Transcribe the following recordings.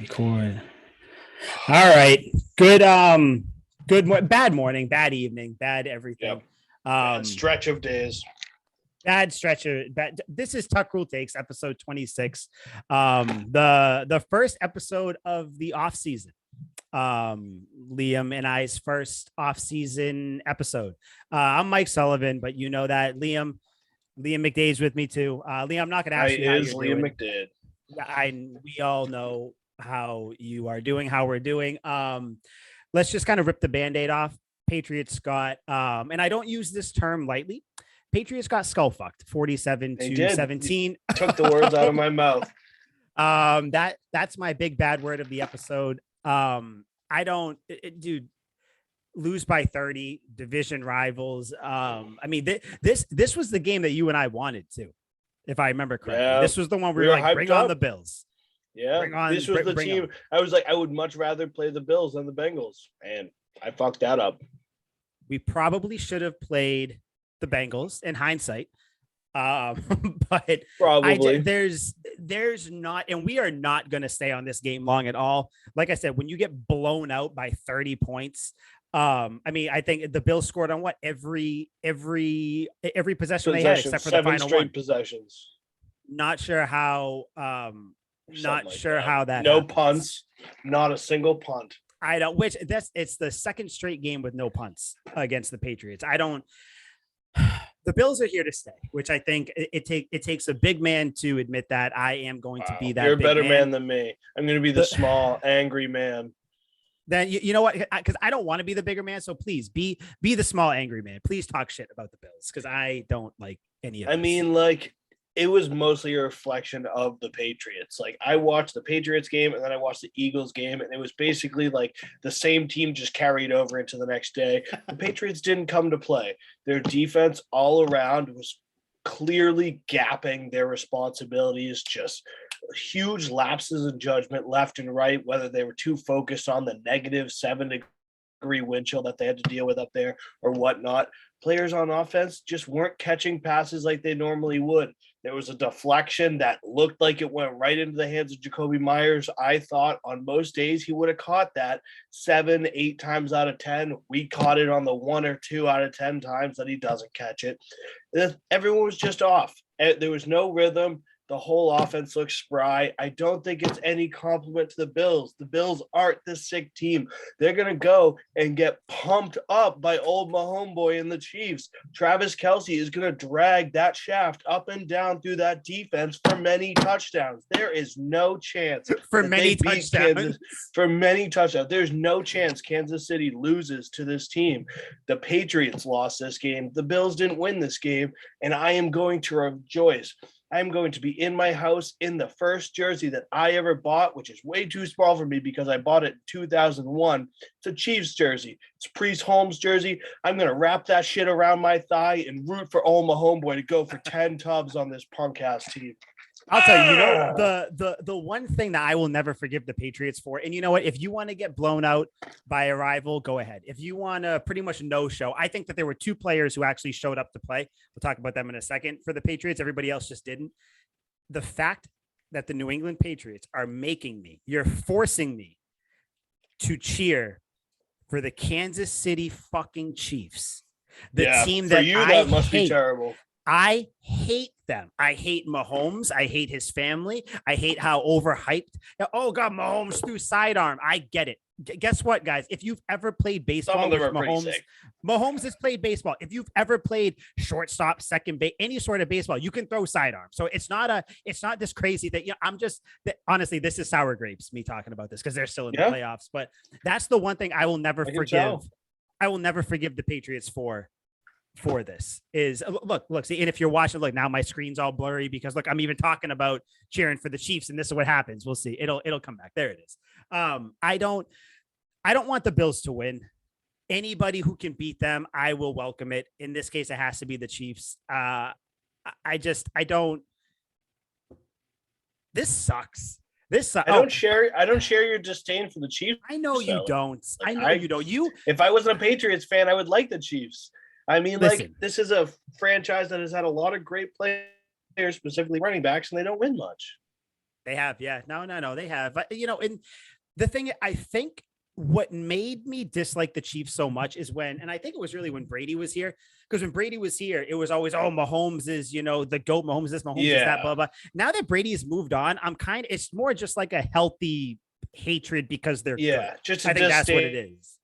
Record. All right. Good. Bad morning. Bad evening. Bad everything. Bad stretch of days. Bad stretcher. Bad. This is Tuck Rule Takes, episode 26. The first episode of the off season. Liam and I's first off season episode. I'm Mike Sullivan, but you know that Liam McDade's with me too. Liam, I'm not going to ask you how you're Liam doing. McDade. We all know how you are doing, how we're doing. Let's just kind of rip the Band-Aid off. Patriots got, and I don't use this term lightly. Patriots got skull fucked 47-17. You took the words out of my mouth. That's my big bad word of the episode. Dude, lose by 30, division rivals. I mean, this was the game that you and I wanted to, if I remember correctly. Yeah, this was the one we were like, bring on the Bills. Yeah, this was the team. I was like, I would much rather play the Bills than the Bengals, and I fucked that up. We probably should have played the Bengals in hindsight, but probably there's not, and we are not going to stay on this game long at all. Like I said, when you get blown out by 30 points, I mean, I think the Bills scored on what every possession they had except for the final one. Possessions. Not sure how. How that no happens. Punts, not a single punt. I don't. It's the second straight game with no punts against the Patriots. The Bills are here to stay, which I think it takes a big man to admit that. I am going to be that. You're a better man than me. I'm going to be the small, angry man. Then you know what? Because I don't want to be the bigger man. So please be the small, angry man. Please talk shit about the Bills because I don't like any of it. I mean, like, it was mostly a reflection of the Patriots. Like, I watched the Patriots game and then I watched the Eagles game, and it was basically like the same team just carried over into the next day. The Patriots didn't come to play. Their defense all around was clearly gapping their responsibilities, just huge lapses in judgment left and right, whether they were too focused on the negative 7-degree wind chill that they had to deal with up there or whatnot. Players on offense just weren't catching passes like they normally would. There was a deflection that looked like it went right into the hands of Jacoby Myers. I thought on most days he would have caught that 7-8 times out of 10. We caught it on the 1 or 2 out of 10 times that he doesn't catch it. Everyone was just off. There was no rhythm. The whole offense looks spry. I don't think it's any compliment to the Bills. The Bills aren't this sick team. They're going to go and get pumped up by old Mahomes boy and the Chiefs. Travis Kelce is going to drag that shaft up and down through that defense for many touchdowns. There is no chance. For many touchdowns. There's no chance Kansas City loses to this team. The Patriots lost this game. The Bills didn't win this game, and I am going to rejoice. I'm going to be in my house in the first jersey that I ever bought, which is way too small for me because I bought it in 2001. It's a Chiefs jersey. It's Priest Holmes jersey. I'm going to wrap that shit around my thigh and root for old Mahomes boy to go for 10 tubs on this punk ass team. I'll tell you, the one thing that I will never forgive the Patriots for, and you know what, if you want to get blown out by a rival, go ahead. If you want to pretty much no show, I think that there were 2 players who actually showed up to play. We'll talk about them in a second. For the Patriots, everybody else just didn't. The fact that the New England Patriots are you're forcing me to cheer for the Kansas City fucking Chiefs. The team that must be terrible. I hate them. I hate Mahomes. I hate his family. I hate how overhyped. Oh, God, Mahomes threw sidearm. I get it. Guess what, guys? If you've ever played baseball with Mahomes has played baseball. If you've ever played shortstop, second base, any sort of baseball, you can throw sidearm. So it's not this crazy that, honestly, this is sour grapes, me talking about this because they're still in the playoffs. But that's the one thing I will never forgive. I will never forgive the Patriots for this is look, see, and if you're watching, look, now my screen's all blurry because look, I'm even talking about cheering for the Chiefs and this is what happens. We'll see. It'll come back. There it is. I don't want the Bills to win. Anybody who can beat them, I will welcome it. In this case, it has to be the Chiefs. This sucks. I don't share your disdain for the Chiefs. I know you don't. If I wasn't a Patriots fan, I would like the Chiefs. I mean, this is a franchise that has had a lot of great players, specifically running backs, and they don't win much. They have, yeah. No, they have. But, and the thing I think what made me dislike the Chiefs so much is and I think it was really when Brady was here, because when Brady was here, it was always, oh, Mahomes is, the GOAT, Mahomes this, Mahomes is that, blah, blah. Now that Brady's moved on, it's more just like a healthy hatred because they're good. Just I think that's what it is.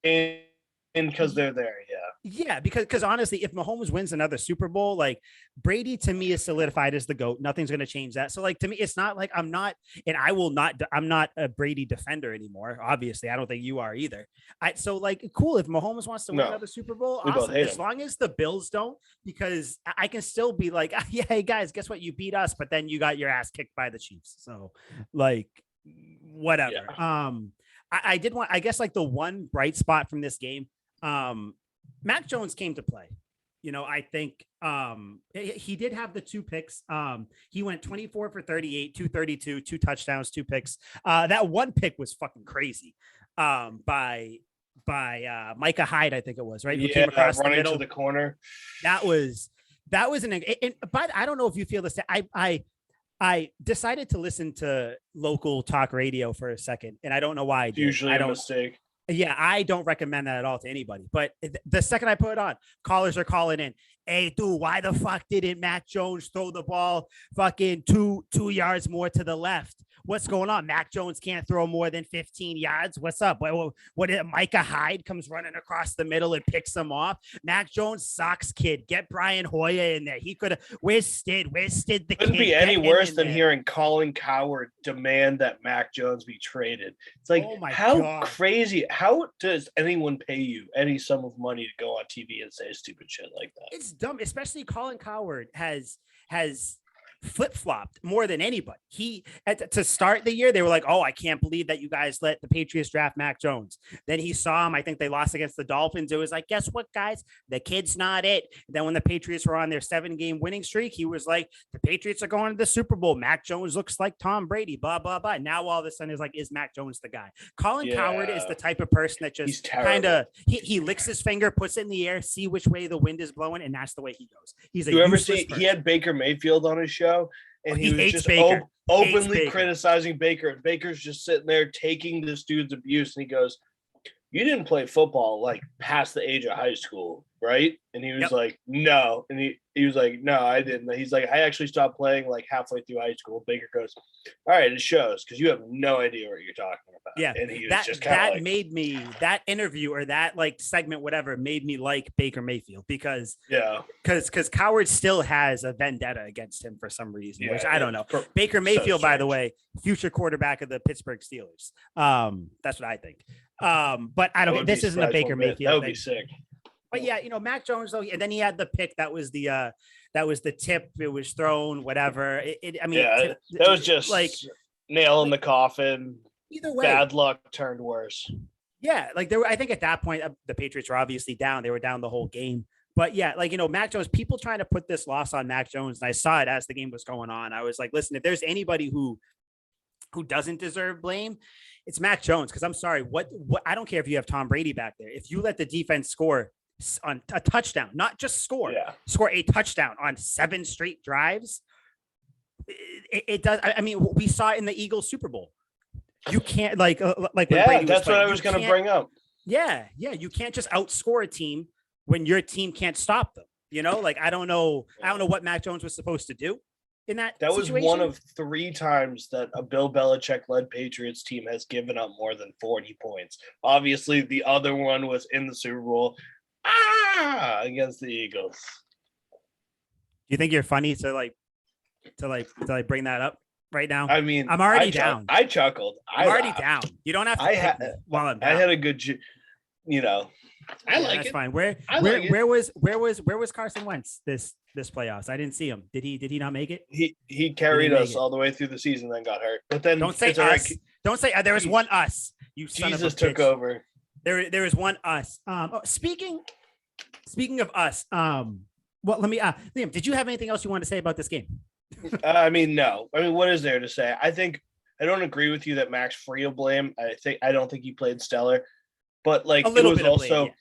And because they're there, yeah, because honestly, if Mahomes wins another Super Bowl, like Brady to me is solidified as the GOAT. Nothing's going to change that. So like to me, it's not like I'm not a Brady defender anymore. Obviously, I don't think you are either. So like, cool. If Mahomes wants to win another Super Bowl, awesome. As long as the Bills don't, because I can still be like, yeah, hey guys, guess what? You beat us, but then you got your ass kicked by the Chiefs. So like, whatever. Yeah. I did want, I guess like the one bright spot from this game. Mac Jones came to play. I think he did have the 2 picks. He went 24 for 38, 232, 2 touchdowns, 2 picks. That one pick was fucking crazy. By Micah Hyde, I think it was, right? Who came across running the middle to the corner. That was but I don't know if you feel this. I decided to listen to local talk radio for a second, and I don't know why I did. Usually a mistake. Yeah, I don't recommend that at all to anybody. But the second I put it on, callers are calling in. Hey, dude, why the fuck didn't Mac Jones throw the ball fucking two yards more to the left? What's going on? Mac Jones can't throw more than 15 yards. What's up? What Micah Hyde comes running across the middle and picks him off. Mac Jones sucks, kid. Get Brian Hoyer in there. He could have. Where's Stid? It couldn't be any worse than hearing Colin Cowherd demand that Mac Jones be traded. It's like, how crazy? How does anyone pay you any sum of money to go on TV and say stupid shit like that? It's dumb, especially Colin Cowherd has flip-flopped more than anybody. To start the year, they were like, oh, I can't believe that you guys let the Patriots draft Mac Jones. Then he saw him. I think they lost against the Dolphins. It was like, guess what, guys? The kid's not it. Then when the Patriots were on their 7-game winning streak, he was like, the Patriots are going to the Super Bowl. Mac Jones looks like Tom Brady, blah, blah, blah. Now all of a sudden is like, is Mac Jones the guy? Colin Cowherd is the type of person that just kind of, he licks his finger, puts it in the air, see which way the wind is blowing, and that's the way he goes. He's a useless person. He had Baker Mayfield on his show, and he was just openly criticizing Baker. And Baker's just sitting there taking this dude's abuse, and he goes, you didn't play football like past the age of high school, right? And he was like, no. And he was like, no, I didn't. He's like, I actually stopped playing like halfway through high school. Baker goes, all right, it shows, because you have no idea what you're talking about. Yeah. And he was just kind of like, made me, that interview or that like segment, whatever, made me like Baker Mayfield because Cowherd still has a vendetta against him for some reason, which I don't know. Baker Mayfield, by the way, future quarterback of the Pittsburgh Steelers. That's what I think. But I don't. This isn't a Baker Mayfield. That would be sick. But yeah, Mac Jones though, and then he had the pick that was the tip. It was thrown, whatever. That was just like nail in the coffin. Either way, bad luck turned worse. Yeah, like I think at that point the Patriots were obviously down. They were down the whole game. But yeah, like Mac Jones. People trying to put this loss on Mac Jones, and I saw it as the game was going on. I was like, listen, if there's anybody who doesn't deserve blame, it's Mac Jones. Because I'm sorry, what I don't care if you have Tom Brady back there. If you let the defense score on a touchdown, not just score a touchdown on 7 straight drives, it does. I mean, we saw it in the Eagles Super Bowl. You can't like when Brady that's what I was going to bring up. Yeah, you can't just outscore a team when your team can't stop them. Like I don't know what Mac Jones was supposed to do in that situation. Was one of 3 times that a Bill Belichick-led Patriots team has given up more than 40 points. Obviously, the other one was in the Super Bowl against the Eagles. Do you think you're funny to bring that up right now? I mean, I'm already down. I chuckled. I'm already down. You don't have to. I had a good, I like that's it. Fine. Where was Carson Wentz this playoffs? I didn't see him. Did he not make it? He carried us all the way through the season, then got hurt. But then don't say us. Don't say there was one us. You son Jesus of a took bitch. over. There is one us. Speaking of us, well, let me Liam, did you have anything else you want to say about this game? No. I mean, what is there to say? I don't agree with you that Mac's free of blame. I don't think he played stellar. but like a little bit of blame,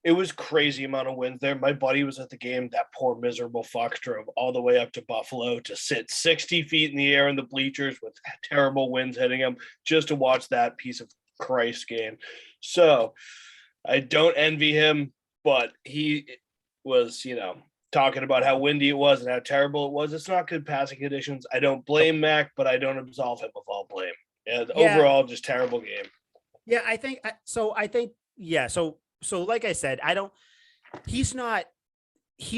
it was crazy amount of wins there. My buddy was at the game. That poor miserable fuck drove all the way up to Buffalo to sit 60 feet in the air in the bleachers with terrible winds hitting him just to watch that piece of Christ game. So I don't envy him, but he was, talking about how windy it was and how terrible it was. It's not good passing conditions. I don't blame Mac, but I don't absolve him of all blame. And overall, just terrible game. Yeah, I think so. So like I said, he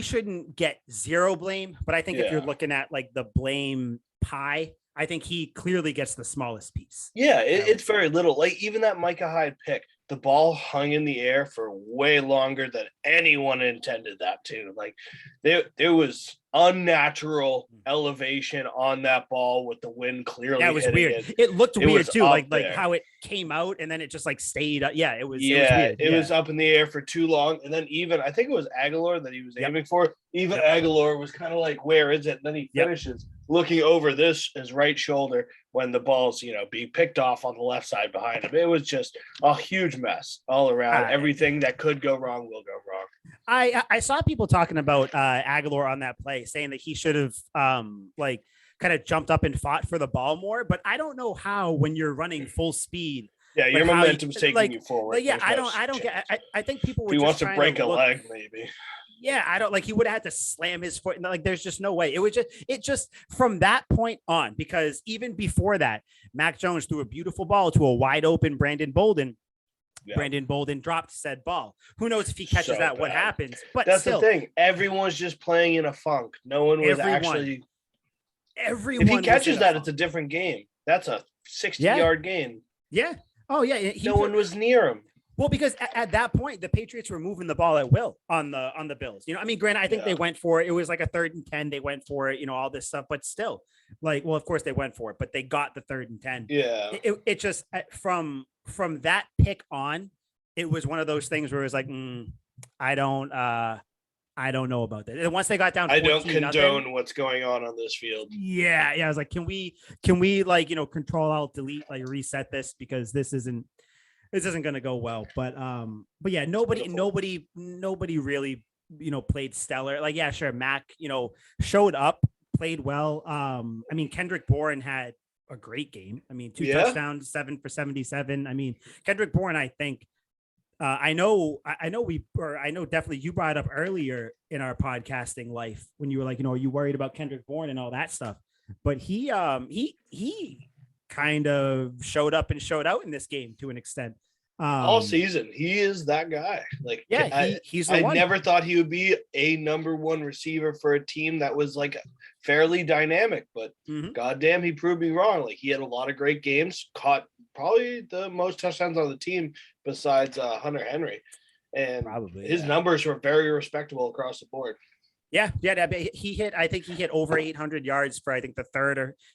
shouldn't get zero blame, but I think if you're looking at like the blame pie, I think he clearly gets the smallest piece. Yeah, it's very little. Like even that Micah Hyde pick, the ball hung in the air for way longer than anyone intended that to. Like there was unnatural elevation on that ball with the wind clearly. That was weird. It looked weird too, like how it came out and then it just like stayed. Yeah, it was. It was up in the air for too long, and then even I think it was Aguilar that he was aiming for. Even Aguilar was kind of like, "Where is it?" And then he finishes looking over his right shoulder when the ball's being picked off on the left side behind him. It was just a huge mess all around. Everything that could go wrong will go wrong. I saw people talking about Aguilar on that play, saying that he should have kind of jumped up and fought for the ball more. But I don't know how when you're running full speed. Yeah, your momentum's taking you forward. Yeah, I don't get. I think people were. If he wants to break a leg, maybe. Yeah, I don't like. He would have had to slam his foot. Like, there's just no way. It just from that point on, because even before that, Mac Jones threw a beautiful ball to a wide open Brandon Bolden. Yeah. Brandon Bolden dropped said ball. Who knows if he catches that? Bad. What happens? But that's still, the thing. Everyone's just playing in a funk. No one was actually. Everyone. If he catches that, it's a different game. That's a 60-yard gain. Yeah. Oh yeah. No one was near him. Well, because at that point, the Patriots were moving the ball at will on the Bills. Granted, I think they went for it. It was like a 3rd and 10. They went for it, all this stuff, but still, of course they went for it, but they got the 3rd and 10. Yeah. It just from that pick on, it was one of those things where it was like, I don't know about that. And once they got down, I don't condone what's going on this field. Yeah. I was like, can we Control Alt Delete, reset this, because this isn't going to go well. But yeah, nobody really, played stellar. Yeah, sure. Mac, showed up, played well. Kendrick Bourne had a great game. 2 touchdowns, 7 for 77. Kendrick Bourne, I think, I know definitely you brought up earlier in our podcasting life when you were like, are you worried about Kendrick Bourne and all that stuff? But he kind of showed up and showed out in this game to an extent. All season, he is that guy. He's the one. I never thought he would be a number 1 receiver for a team that was fairly dynamic, but goddamn, he proved me wrong. He had a lot of great games, caught probably the most touchdowns on the team besides Hunter Henry, and his numbers were very respectable across the board. Yeah. I think he hit over 800 yards for, I think, the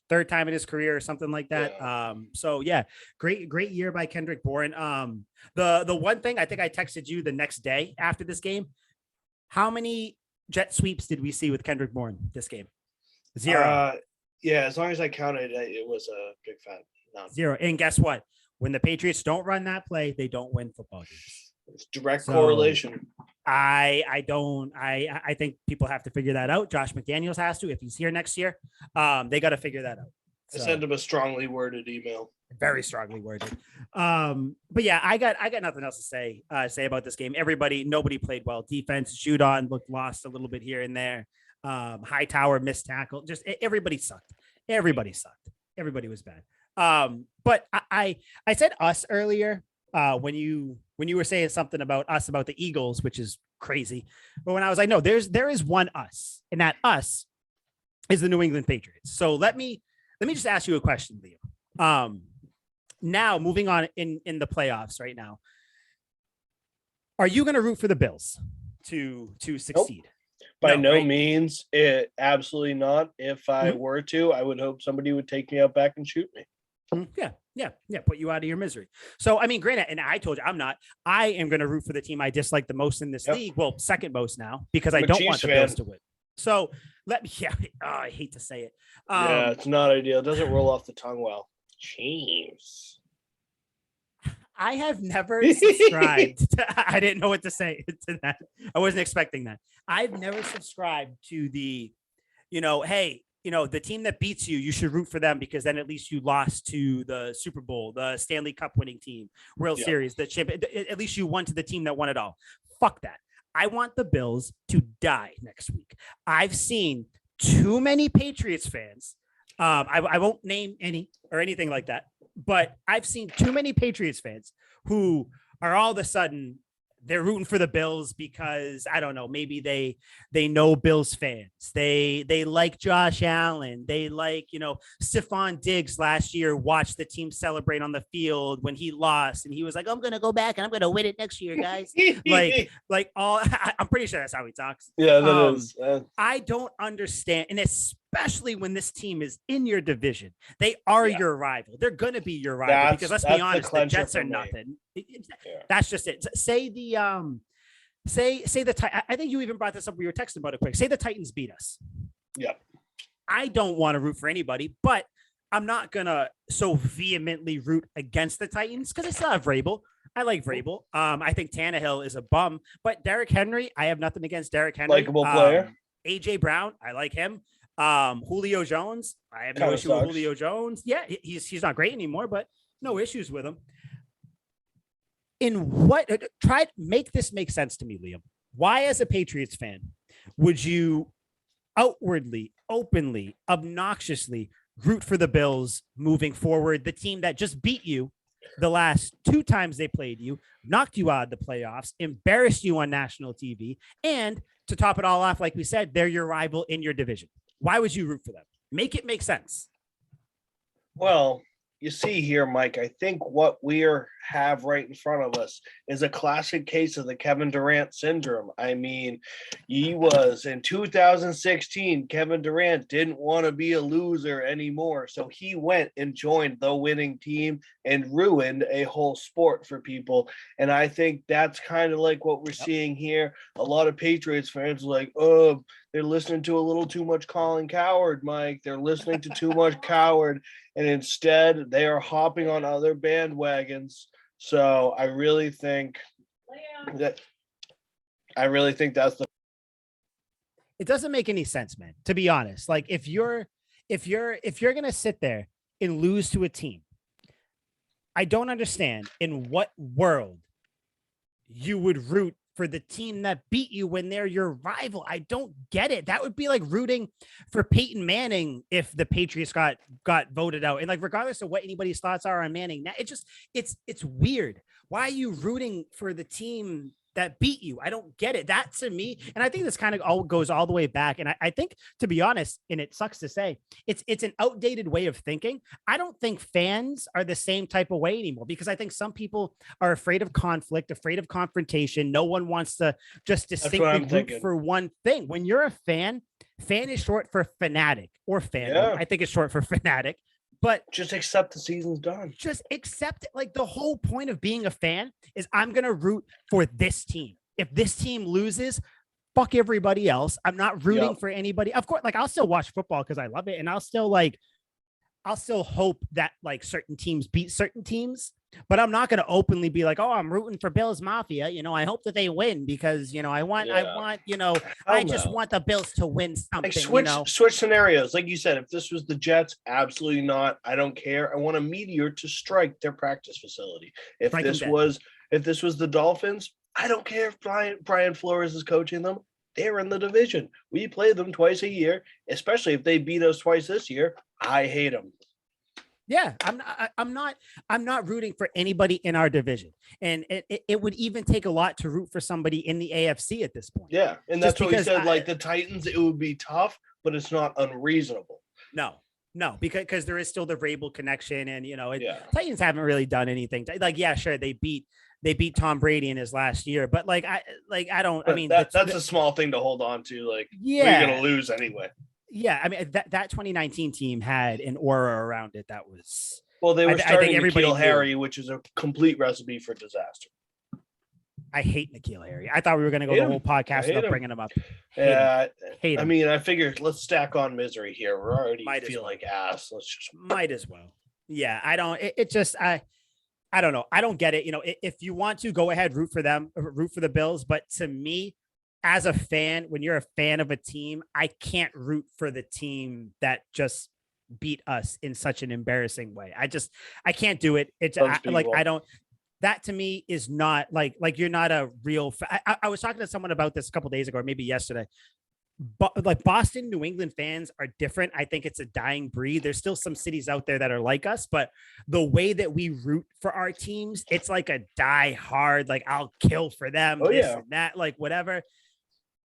third time in his career or something like that. Yeah. So yeah, great year by Kendrick Bourne. The one thing I think I texted you the next day after this game, how many jet sweeps did we see with Kendrick Bourne this game? 0. Yeah, as long as I counted, it was a big fat none. 0. And guess what? When the Patriots don't run that play, they don't win football games. It's direct correlation. I think people have to figure that out. Josh McDaniels has to, if he's here next year. They got to figure that out. So, I sent him a strongly worded email. Very strongly worded. But yeah, I got nothing else to say about this game. Nobody played well. Defense, Judon looked lost a little bit here and there. Hightower missed tackle. Just everybody sucked. Everybody was bad. But I said us earlier when you were saying something about us, about the Eagles, which is crazy. But when I was like, no, there is one us, and that us is the New England Patriots. So let me just ask you a question, Leo. Now moving on in the playoffs right now, are you going to root for the Bills to succeed? Nope. By no means. Absolutely not. If I were to, I would hope somebody would take me out back and shoot me. Yeah. Put you out of your misery. So, granted, and I told you I am going to root for the team I dislike the most in this league. Well, second most now, because I don't want the Bills to win. So I hate to say it. It's not ideal. It doesn't roll off the tongue well. Chiefs. I have never subscribed to, I didn't know what to say to that. I wasn't expecting that. I've never subscribed to the, hey, the team that beats you, you should root for them because then at least you lost to the Super Bowl, the Stanley Cup winning team, World Series, the champion. At least you won to the team that won it all. Fuck that. I want the Bills to die next week. I've seen too many Patriots fans. I won't name any or anything like that, but I've seen too many Patriots fans who are all of a sudden they're rooting for the Bills because I don't know, maybe they know Bills fans. They like Josh Allen. They like, Stephon Diggs last year watched the team celebrate on the field when he lost. And he was like, I'm going to go back and I'm going to win it next year, guys. I'm pretty sure that's how he talks. Yeah, that is. I don't understand. And especially when this team is in your division, they are your rival. They're going to be your rival because let's be honest, the Jets are nothing. That's just it. Say the I think you even brought this up. We were texting about it quick. Say the Titans beat us. Yeah. I don't want to root for anybody, but I'm not gonna so vehemently root against the Titans because I still have Vrabel. I like Vrabel. I think Tannehill is a bum, but Derrick Henry, I have nothing against Derrick Henry. Likeable player. AJ Brown, I like him. Julio Jones, I have no issue with Julio Jones. Yeah, he's not great anymore, but no issues with him. Try to make this make sense to me, Liam. Why, as a Patriots fan, would you outwardly, openly, obnoxiously root for the Bills moving forward, the team that just beat you the last 2 times they played you, knocked you out of the playoffs, embarrassed you on national TV, and to top it all off, like we said, they're your rival in your division? Why would you root for them? Make it make sense. Well, you see here, Mike, I think what we have right in front of us is a classic case of the Kevin Durant syndrome. I mean, he was in 2016, Kevin Durant didn't want to be a loser anymore. So he went and joined the winning team and ruined a whole sport for people. And I think that's kind of like what we're seeing here. A lot of Patriots fans are like, oh, they're listening to a little too much Colin Cowherd, Mike. They're listening to too much Cowherd. And instead, they are hopping on other bandwagons. So I really think that's the. It doesn't make any sense, man. To be honest, like if you're gonna sit there and lose to a team, I don't understand in what world you would root for the team that beat you when they're your rival. I don't get it. That would be like rooting for Peyton Manning if the Patriots got voted out. And like, regardless of what anybody's thoughts are on Manning, it's weird. Why are you rooting for the team that beat you? I don't get it. That to me, and I think this kind of goes all the way back. And I think, to be honest, and it sucks to say, it's an outdated way of thinking. I don't think fans are the same type of way anymore because I think some people are afraid of conflict, afraid of confrontation. No one wants to just distinctly root for one thing. When you're a fan is short for fanatic or fan. Yeah. I think it's short for fanatic. But just accept the season's done. Just accept it. Like, the whole point of being a fan is I'm going to root for this team. If this team loses, fuck everybody else. I'm not rooting for anybody. Of course, like, I'll still watch football because I love it. And I'll still hope that like certain teams beat certain teams, but I'm not going to openly be like, oh, I'm rooting for Bills Mafia. I hope that they win because, I just want the Bills to win something. Like switch scenarios. Like you said, if this was the Jets, absolutely not. I don't care. I want a meteor to strike their practice facility. If this was the Dolphins, I don't care if Brian Flores is coaching them. They're in the division. We play them twice a year, especially if they beat us twice this year. I hate them. Yeah, I'm not rooting for anybody in our division. And it would even take a lot to root for somebody in the AFC at this point. Yeah, and that's what we said, like the Titans, it would be tough, but it's not unreasonable. No, because there is still the Vrabel connection, and Titans haven't really done anything. Sure, they beat Tom Brady in his last year, but that's a small thing to hold on to. Like, you're gonna lose anyway. Yeah, I mean that 2019 team had an aura around it that was. Well, they were starting N'Keal Harry, which is a complete recipe for disaster. I hate N'Keal Harry. I thought we were going to go the whole podcast without bringing him up. Hate him. I mean, I figured let's stack on misery here. We're already feel like ass. Let's just might as well. Yeah, I don't. It just I don't know. I don't get it. You know, if you want to go ahead, root for them, root for the Bills. But to me, as a fan, when you're a fan of a team, I can't root for the team that just beat us in such an embarrassing way. I can't do it. I don't, that to me is not like you're not a real, I was talking to someone about this a couple days ago, or maybe yesterday. But like Boston, New England fans are different. I think it's a dying breed. There's still some cities out there that are like us, but the way that we root for our teams, it's like a die hard, like I'll kill for them, and that, like whatever.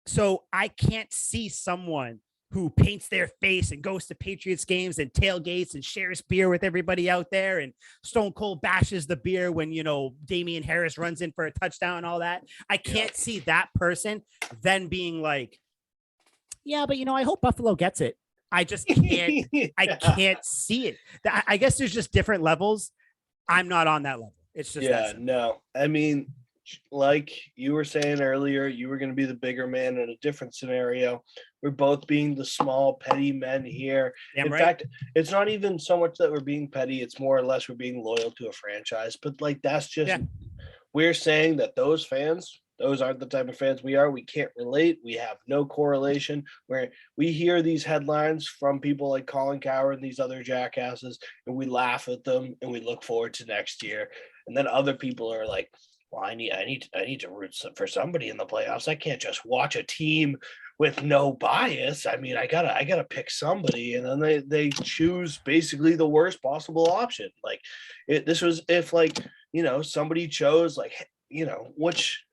So I can't see someone who paints their face and goes to Patriots games and tailgates and shares beer with everybody out there and Stone Cold bashes the beer when, you know, Damian Harris runs in for a touchdown and all that. I can't see that person then being like, yeah, but you know, I hope Buffalo gets it. I just can't, I can't see it. I guess there's just different levels. I'm not on that level. It's just, no. I mean, like you were saying earlier, you were going to be the bigger man in a different scenario. We're both being the small, petty men here. In fact, it's not even so much that we're being petty. It's more or less we're being loyal to a franchise. But like, that's just, we're saying that those fans, those aren't the type of fans we are. We can't relate. We have no correlation. Where we hear these headlines from people like Colin Cowherd and these other jackasses, and we laugh at them and we look forward to next year. And then other people are like, well, I need to root for somebody in the playoffs. I can't just watch a team with no bias. I mean, I gotta pick somebody, and then they choose basically the worst possible option. Like this was if like, you know, somebody chose like, you know, which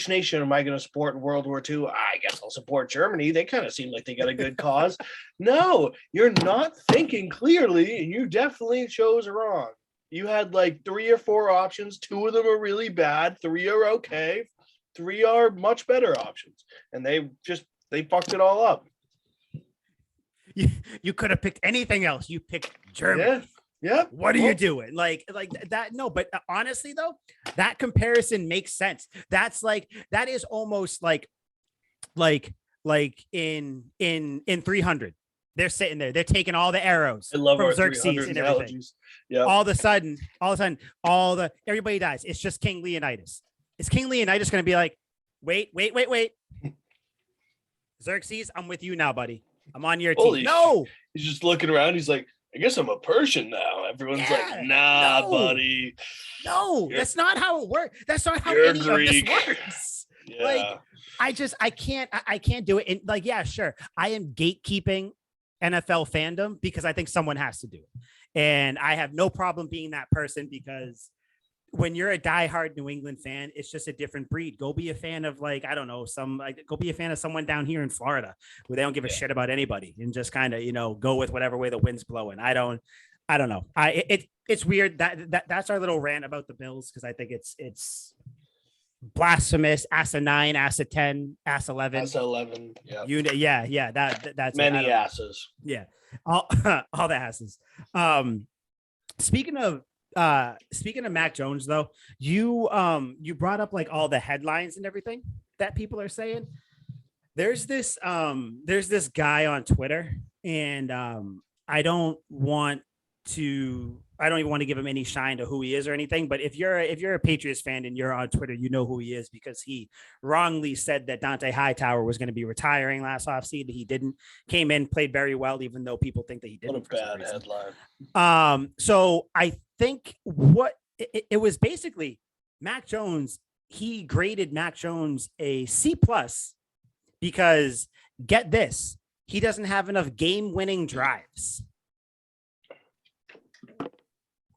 nation am I going to support in World War II? I guess I'll support Germany. They kind of seem like they got a good cause. No, you're not thinking clearly, and you definitely chose wrong. You had like 3 or 4 options. 2 of them are really bad. 3 are okay. 3 are much better options. And they fucked it all up. You could have picked anything else. You picked Germany. Yeah. What are you doing? Like that? No, but honestly though, that comparison makes sense. That's like, that is almost like in 300. They're sitting there. They're taking all the arrows from Xerxes and everything. Yeah. All of a sudden, everybody dies. It's just King Leonidas. Is King Leonidas going to be like, wait. Xerxes, I'm with you now, buddy. I'm on your team. No. He's just looking around. He's like, I guess I'm a Persian now. Everyone's like, nah, buddy. No, that's not how it works. That's not how any Greek. Of this works. Yeah. Like, I can't do it. And like, yeah, sure. I am gatekeeping NFL fandom because I think someone has to do it. And I have no problem being that person because when you're a diehard New England fan, it's just a different breed. Go be a fan of like, I don't know, go be a fan of someone down here in Florida where they don't give a shit about anybody and just kind of, you know, go with whatever way the wind's blowing. I don't know. It's weird that's our little rant about the Bills. Cause I think it's blasphemous, asinine, ass 10, ass 11, ass 11. Yeah. That's many asses. Yeah. All the asses. Speaking of Mac Jones, though, you brought up like all the headlines and everything that people are saying. There's this guy on Twitter, and I don't even want to give him any shine to who he is or anything. But if you're a Patriots fan and you're on Twitter, you know who he is because he wrongly said that Dante Hightower was going to be retiring last offseason. He didn't. Came in, played very well, even though people think that he didn't. What a bad headline. So I think it was basically Mac Jones. He graded Mac Jones a C+ because get this, he doesn't have enough game-winning drives.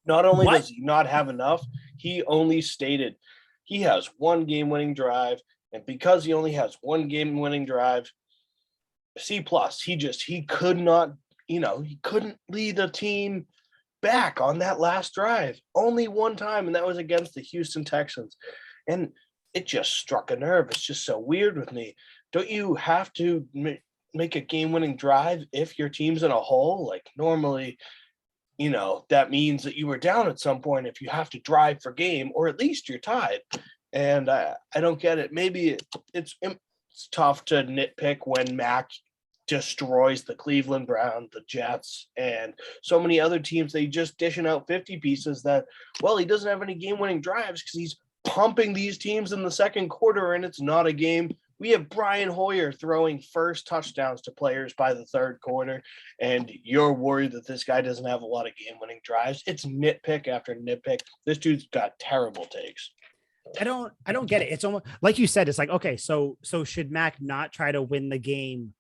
Not only does he not have enough, he only stated he has 1 game-winning drive, and because he only has 1 game-winning drive, C+. He could not, he couldn't lead the team back on that last drive. Only 1 time, and that was against the Houston Texans. And it just struck a nerve. It's just so weird with me. Don't you have to make a game-winning drive if your team's in a hole? Like normally, that means that you were down at some point if you have to drive for game, or at least you're tied. And I don't get it. Maybe it's tough to nitpick when Mac destroys the Cleveland Browns, the Jets, and so many other teams. They just dishing out 50 pieces that, well, he doesn't have any game-winning drives because he's pumping these teams in the second quarter, and it's not a game. We have Brian Hoyer throwing first touchdowns to players by the third quarter, and you're worried that this guy doesn't have a lot of game-winning drives. It's nitpick after nitpick. This dude's got terrible takes. I don't get it. It's almost like you said, it's like, okay, so should Mac not try to win the game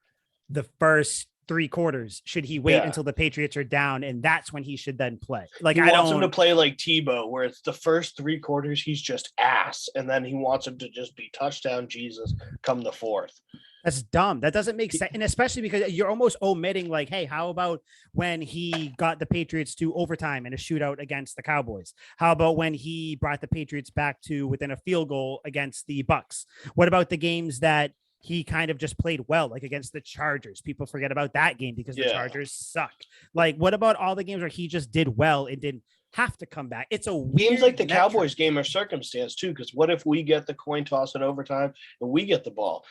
the first three quarters? Should he wait until the Patriots are down, and that's when he should then play? Like, he wants him to play like Tebow, where it's the first three quarters he's just ass, and then he wants him to just be touchdown Jesus come the fourth. That's dumb. That doesn't make sense. And especially because you're almost omitting, like, hey, how about when he got the Patriots to overtime in a shootout against the Cowboys? How about when he brought the Patriots back to within a field goal against the Bucks? What about the games that he kind of just played well, like against the Chargers? People forget about that game because the Chargers suck. Like, what about all the games where he just did well and didn't have to come back? It's a weird games like the Cowboys game are circumstance too, because what if we get the coin toss in overtime and we get the ball?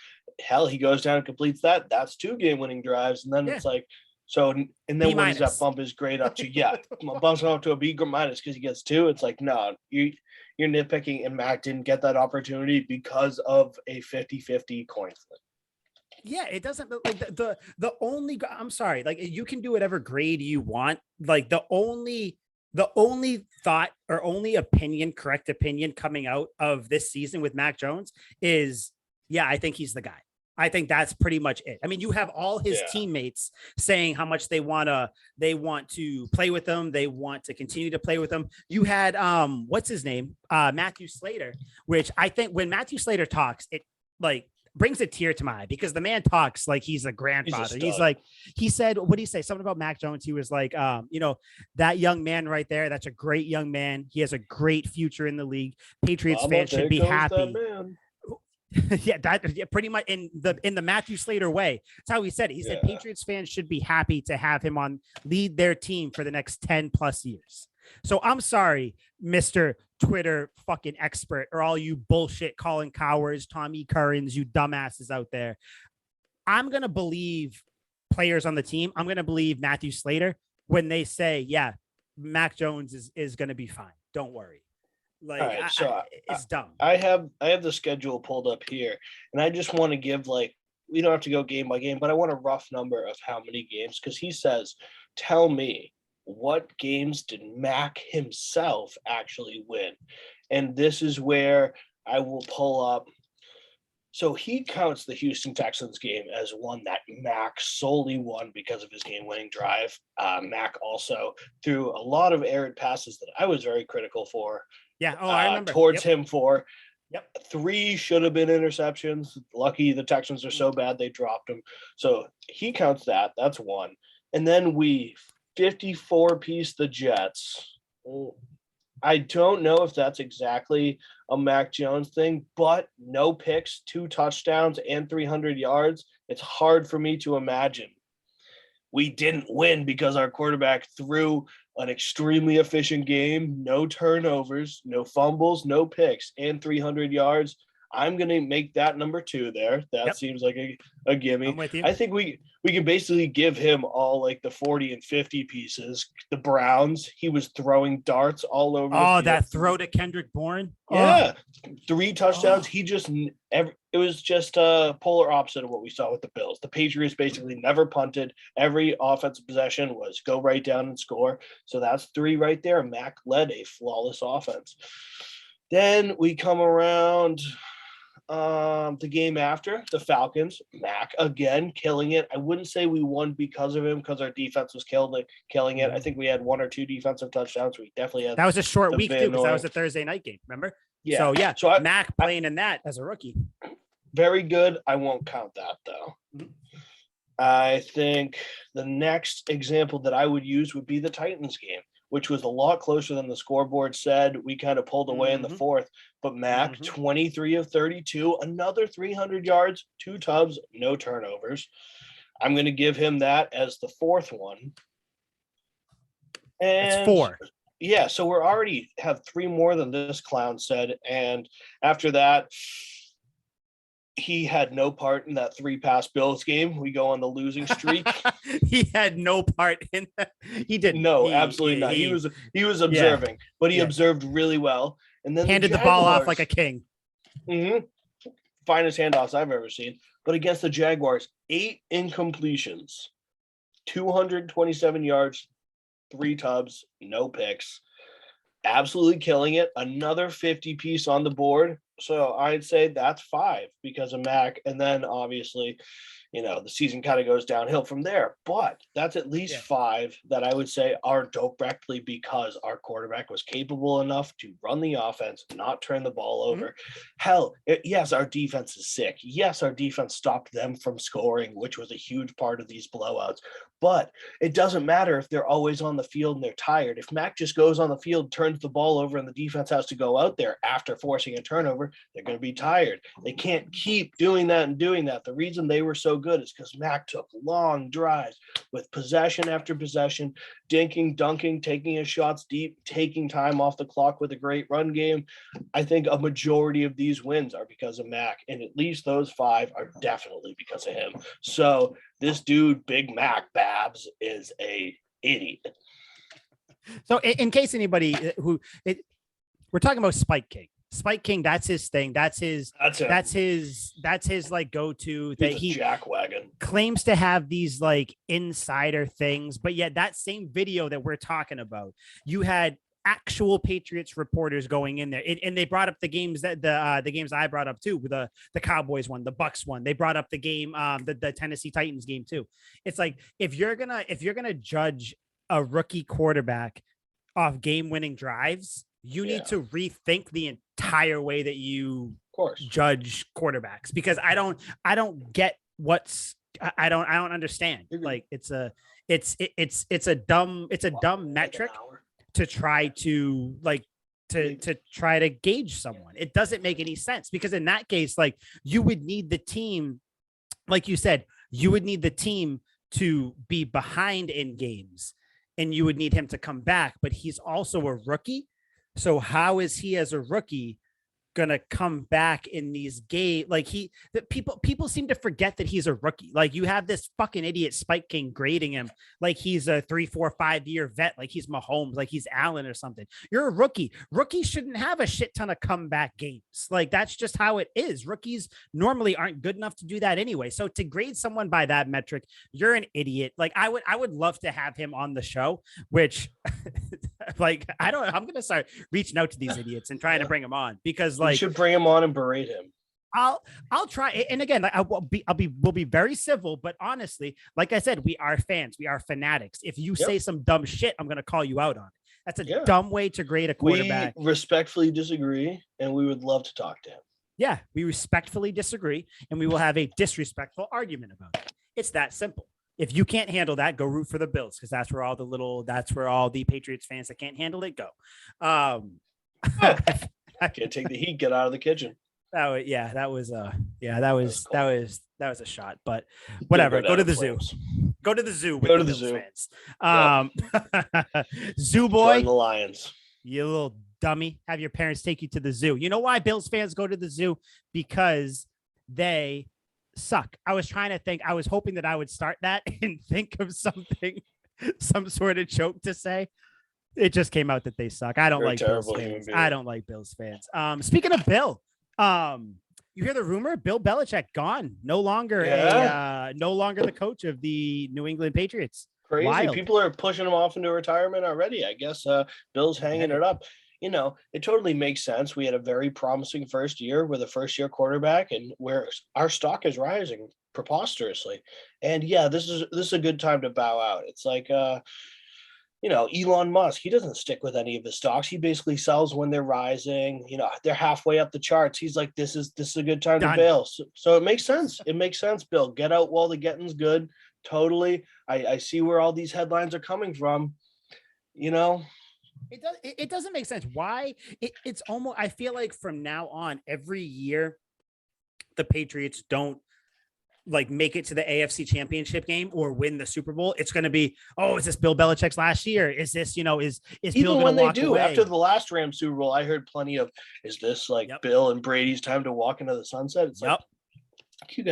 Hell, he goes down and completes that. That's 2 game-winning drives, and then it's like, so, and then what does that bump his grade up to? Bumps him up to a B minus because he gets 2. It's like, no, you're nitpicking, and Mac didn't get that opportunity because of a 50-50 coin flip. Yeah, it doesn't, like, the only, I'm sorry, like, you can do whatever grade you want. Like, the only thought or only correct opinion coming out of this season with Mac Jones is, yeah, I think he's the guy. I think that's pretty much it. I mean, you have all his teammates saying how much they want to play with them. They want to continue to play with them. You had, what's his name? Matthew Slater, which I think when Matthew Slater talks, it like brings a tear to my eye because the man talks like he's a grandfather. He's like, he said, what did he say? Something about Mac Jones. He was like, that young man right there, that's a great young man. He has a great future in the league. Patriots fans should be happy. Pretty much in the Matthew Slater way. That's how he said it. He said Patriots fans should be happy to have him on lead their team for the next 10 plus years. So I'm sorry, Mr. Twitter fucking expert, or all you bullshit Colin Cowers, Tommy Currens, you dumbasses out there. I'm going to believe players on the team. I'm going to believe Matthew Slater when they say, yeah, Mac Jones is going to be fine. Don't worry. Like, it's dumb. I have the schedule pulled up here, and I just want to give, like, we don't have to go game by game, but I want a rough number of how many games, because he says, tell me, what games did Mac himself actually win? And this is where I will pull up. So he counts the Houston Texans game as one that Mac solely won because of his game-winning drive. Mac also threw a lot of errant passes that I was very critical for. Yeah. Oh, I remember. Towards him for. Yep. 3 should have been interceptions. Lucky the Texans are so bad they dropped them. So he counts that. That's 1. And then we 54-piece the Jets. I don't know if that's exactly a Mac Jones thing, but no picks, 2 touchdowns, and 300 yards. It's hard for me to imagine we didn't win because our quarterback threw an extremely efficient game, no turnovers, no fumbles, no picks, and 300 yards. I'm going to make that number 2 there. That seems like a gimme. I'm with you. I think we can basically give him all like the 40 and 50 pieces. The Browns, he was throwing darts all over. Oh, that throw to Kendrick Bourne. Yeah. 3 touchdowns. He just, it was just a polar opposite of what we saw with the Bills. The Patriots basically never punted. Every offensive possession was go right down and score. So that's 3 right there. Mac led a flawless offense. Then we come around the game after, the Falcons, Mac again killing it. I wouldn't say we won because of him, because our defense was killing it. I think we had 1 or 2 defensive touchdowns. We definitely had. That was a short week too, because that was a Thursday night game. Remember? Yeah. So Mac playing in that as a rookie. Very good. I won't count that though. Mm-hmm. I think the next example that I would use would be the Titans game, which was a lot closer than the scoreboard said. We kind of pulled away in the fourth, but Mac, 23 of 32, another 300 yards, 2 tubs, no turnovers. I'm going to give him that as the 4th one. And it's 4. Yeah, so we're already have 3 more than this clown said. And after that, He had no part in that 3-pass Bills game. We go on the losing streak. He had no part in that. He didn't. No, absolutely not. He was observing, but he observed really well. And then handed the ball off like a king. Mm-hmm. Finest handoffs I've ever seen. But against the Jaguars, 8 incompletions, 227 yards, 3 tubs, no picks. Absolutely killing it. Another 50 piece on the board. So I'd say that's 5 because of Mac. And then obviously, the season kind of goes downhill from there. But that's at least 5 that I would say are directly because our quarterback was capable enough to run the offense, not turn the ball over. Mm-hmm. Hell, yes, our defense is sick. Yes, our defense stopped them from scoring, which was a huge part of these blowouts. But it doesn't matter if they're always on the field and they're tired. If Mac just goes on the field, turns the ball over, and the defense has to go out there after forcing a turnover, they're going to be tired. They can't keep doing that and doing that. The reason they were so good is because Mac took long drives with possession after possession, dinking, dunking, taking his shots deep, taking time off the clock with a great run game. I think a majority of these wins are because of Mac, and at least those 5 are definitely because of him. So this dude, Big Mac Babs, is a idiot. So in case anybody we're talking about Spike King, that's his thing. That's his like go-to that he jackwagon claims to have these like insider things, but yet that same video that we're talking about, you had actual Patriots reporters going in there, and they brought up the games that the games I brought up too, the Cowboys one, the Bucks one. They brought up the game, the Tennessee Titans game too. It's like if you're gonna judge a rookie quarterback off game-winning drives, you need to rethink the entire way that you judge quarterbacks, because I don't get I don't understand. Like it's a dumb metric to try to try to gauge someone. It doesn't make any sense, because in that case, like, you would need the team, like you said, you would need the team to be behind in games, and you would need him to come back, but he's also a rookie. So how is he as a rookie gonna come back in these games? Like people seem to forget that he's a rookie. Like, you have this fucking idiot Spike King grading him like he's a 3, 4, 5 year vet, like he's Mahomes, like he's Allen or something. You're a rookie. Rookies shouldn't have a shit ton of comeback games. Like, that's just how it is. Rookies normally aren't good enough to do that anyway. So to grade someone by that metric, you're an idiot. Like, I would love to have him on the show, which like, I'm gonna start reaching out to these idiots and trying to bring him on, because like, you should bring him on and berate him. I'll try. And again, like, we'll be very civil, but honestly, like I said, we are fans. We are fanatics. If you say some dumb shit, I'm going to call you out on it. That's a dumb way to grade a quarterback. We respectfully disagree, and we would love to talk to him. Yeah, we respectfully disagree, and we will have a disrespectful argument about it. It's that simple. If you can't handle that, go root for the Bills, because that's where all the Patriots fans that can't handle it go. Can't take the heat. Get out of the kitchen. That was a shot, but whatever. Go to the zoo. Go to the zoo with the Bills fans. Zoo boy. Join the Lions. You little dummy. Have your parents take you to the zoo. You know why Bills fans go to the zoo? Because they suck. I was hoping that I would start that and think of something, some sort of joke to say. It just came out that they suck. I don't like Bills fans. I don't like Bills fans. Speaking of Bill, you hear the rumor? Bill Belichick gone. No longer the coach of the New England Patriots. Crazy. Wild. People are pushing him off into retirement already. I guess Bill's hanging it up. It totally makes sense. We had a very promising first year with a first-year quarterback, and where our stock is rising preposterously. And this is a good time to bow out. It's like Elon Musk, he doesn't stick with any of his stocks. He basically sells when they're rising. They're halfway up the charts. He's like, this is a good time to bail. So it makes sense. It makes sense, Bill. Get out while the getting's good. Totally. I see where all these headlines are coming from. It doesn't make sense. Why? It's almost, I feel like from now on, every year, the Patriots don't like make it to the AFC Championship game or win the Super Bowl. It's going to be, is this Bill Belichick's last year? Is this, is even Bill when they walk do away? After the last Rams Super Bowl, I heard plenty of, is this like Bill and Brady's time to walk into the sunset? It's like, Can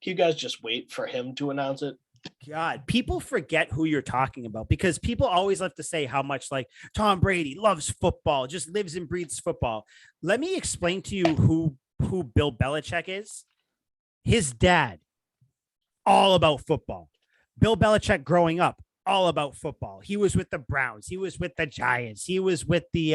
you guys just wait for him to announce it? God, people forget who you're talking about because people always love to say how much like Tom Brady loves football, just lives and breathes football. Let me explain to you who Bill Belichick is. His dad, all about football. Bill Belichick growing up, all about football. He was with the Browns. He was with the Giants. He was with the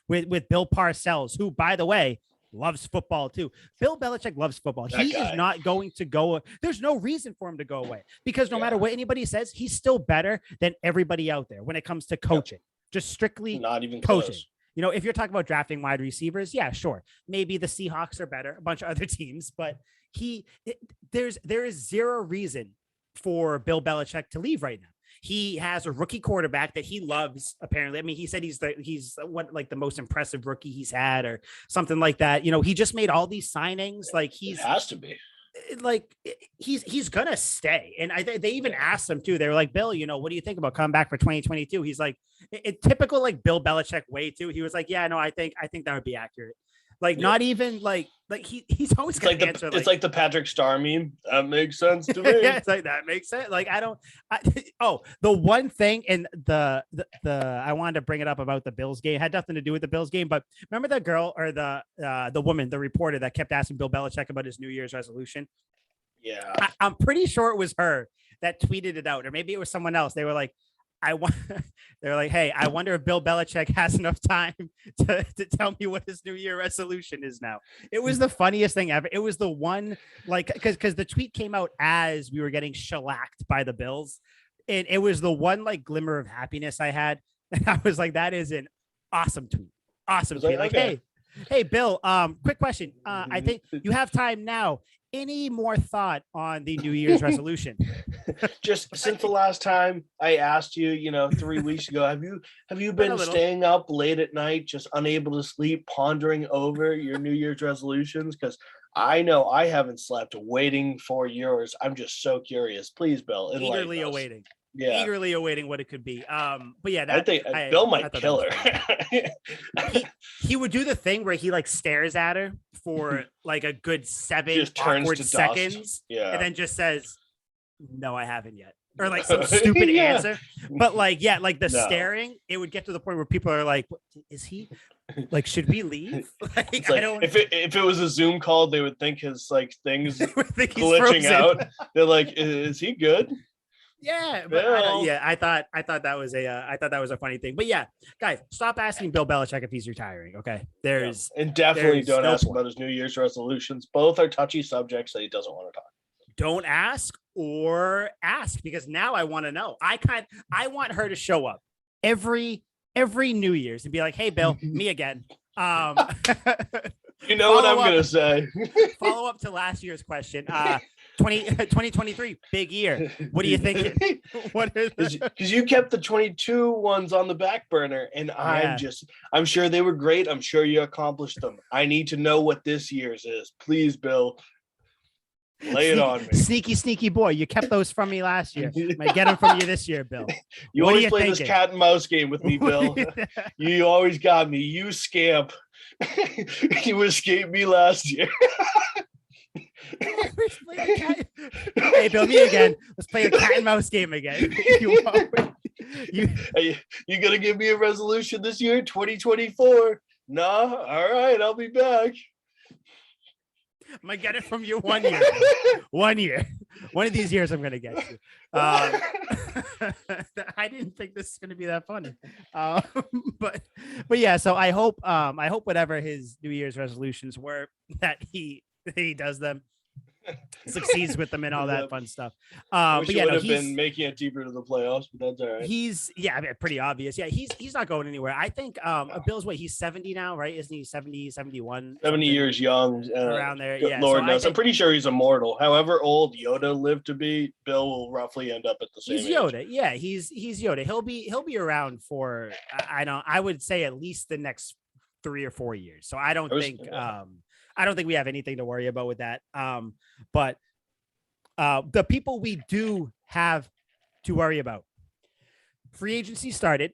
with Bill Parcells, who, by the way, loves football too. Bill Belichick loves football. He is not going to go. There's no reason for him to go away because no matter what anybody says, he's still better than everybody out there when it comes to coaching. Just strictly not even coaching. Close. You know, if you're talking about drafting wide receivers, yeah, sure. Maybe the Seahawks are better, a bunch of other teams, but there is zero reason for Bill Belichick to leave right now. He has a rookie quarterback that he loves. Apparently, I mean, he said he's the most impressive rookie he's had, or something like that. You know, he just made all these signings. Like it has to be. Like he's gonna stay, and they even asked him too. They were like, Bill, you know, what do you think about coming back for 2022? He's like, typical like Bill Belichick way too. He was like, yeah, no, I think that would be accurate. Like not even like he's always gonna answer. It's like the Patrick Star meme. That makes sense to me. Yeah, it's like that makes sense. Like the one thing and the I wanted to bring it up about the Bills game. It had nothing to do with the Bills game, but remember the girl or the woman, the reporter that kept asking Bill Belichick about his New Year's resolution? Yeah, I'm pretty sure it was her that tweeted it out, or maybe it was someone else. They were like, they're like, hey, I wonder if Bill Belichick has enough time to tell me what his New Year resolution is now. It was the funniest thing ever. It was the one, like, because the tweet came out as we were getting shellacked by the Bills. And it was the one like glimmer of happiness I had. And I was like, that is an awesome tweet. Awesome tweet. Like, okay. Hey, Bill, quick question. I think you have time now. Any more thought on the New Year's resolution? Just since the last time I asked you, 3 weeks ago, have you been staying up late at night, just unable to sleep, pondering over your New Year's resolutions? Because I know I haven't slept waiting for yours. I'm just so curious. Please, Bill, eagerly awaiting. Yeah, eagerly awaiting what it could be. But yeah, I think Bill might kill her. he would do the thing where he like stares at her for like a good 7 awkward seconds, and then just says, "No, I haven't yet," or like some stupid answer. But like, yeah, like the staring, it would get to the point where people are like, "Is he? Like, should we leave?" Like, I don't. If it was a Zoom call, they would think his like things glitching frozen out. They're like, "Is he good?" Yeah, but I thought that was a funny thing. But yeah, guys, stop asking Bill Belichick if he's retiring. Okay, and definitely don't ask about his New Year's resolutions. Both are touchy subjects that he doesn't want to talk. Don't ask or ask, because now I want to know. I want her to show up every New Year's and be like, "Hey, Bill, me again." You know what I'm gonna say. Follow up to last year's question. 2023, big year. What are you thinking? What is because you kept the 22 ones on the back burner, and I'm sure they were great. I'm sure you accomplished them. I need to know what this year's is. Please, Bill. Lay it on me. Sneaky boy. You kept those from me last year. I might get them from you this year, Bill. You always play this cat and mouse game with me, Bill. You always got me. You scamp. You escaped me last year. Hey, Bill, me again. Let's play a cat and mouse game again. You gonna give me a resolution this year, 2024? Nah, all right, I'll be back. I might get it from you 1 year. 1 year. One of these years I'm gonna get you. I didn't think this is gonna be that funny. But yeah, so I hope whatever his New Year's resolutions were, that he does them, succeeds with them, and all that fun stuff. But yeah, would have been making it deeper to the playoffs, but that's all right. Pretty obvious. Yeah, he's not going anywhere. I think Bill's he's 70 now, right? Isn't he 70, 71? 70 years young, around there. Yeah, Lord knows. I'm pretty sure he's immortal. However old Yoda lived to be, Bill will roughly end up at the same. He's Yoda. Age. Yeah, he's Yoda. He'll be around for I would say at least the next 3 or 4 years. So I don't think we have anything to worry about with that. But the people we do have to worry about. Free agency started.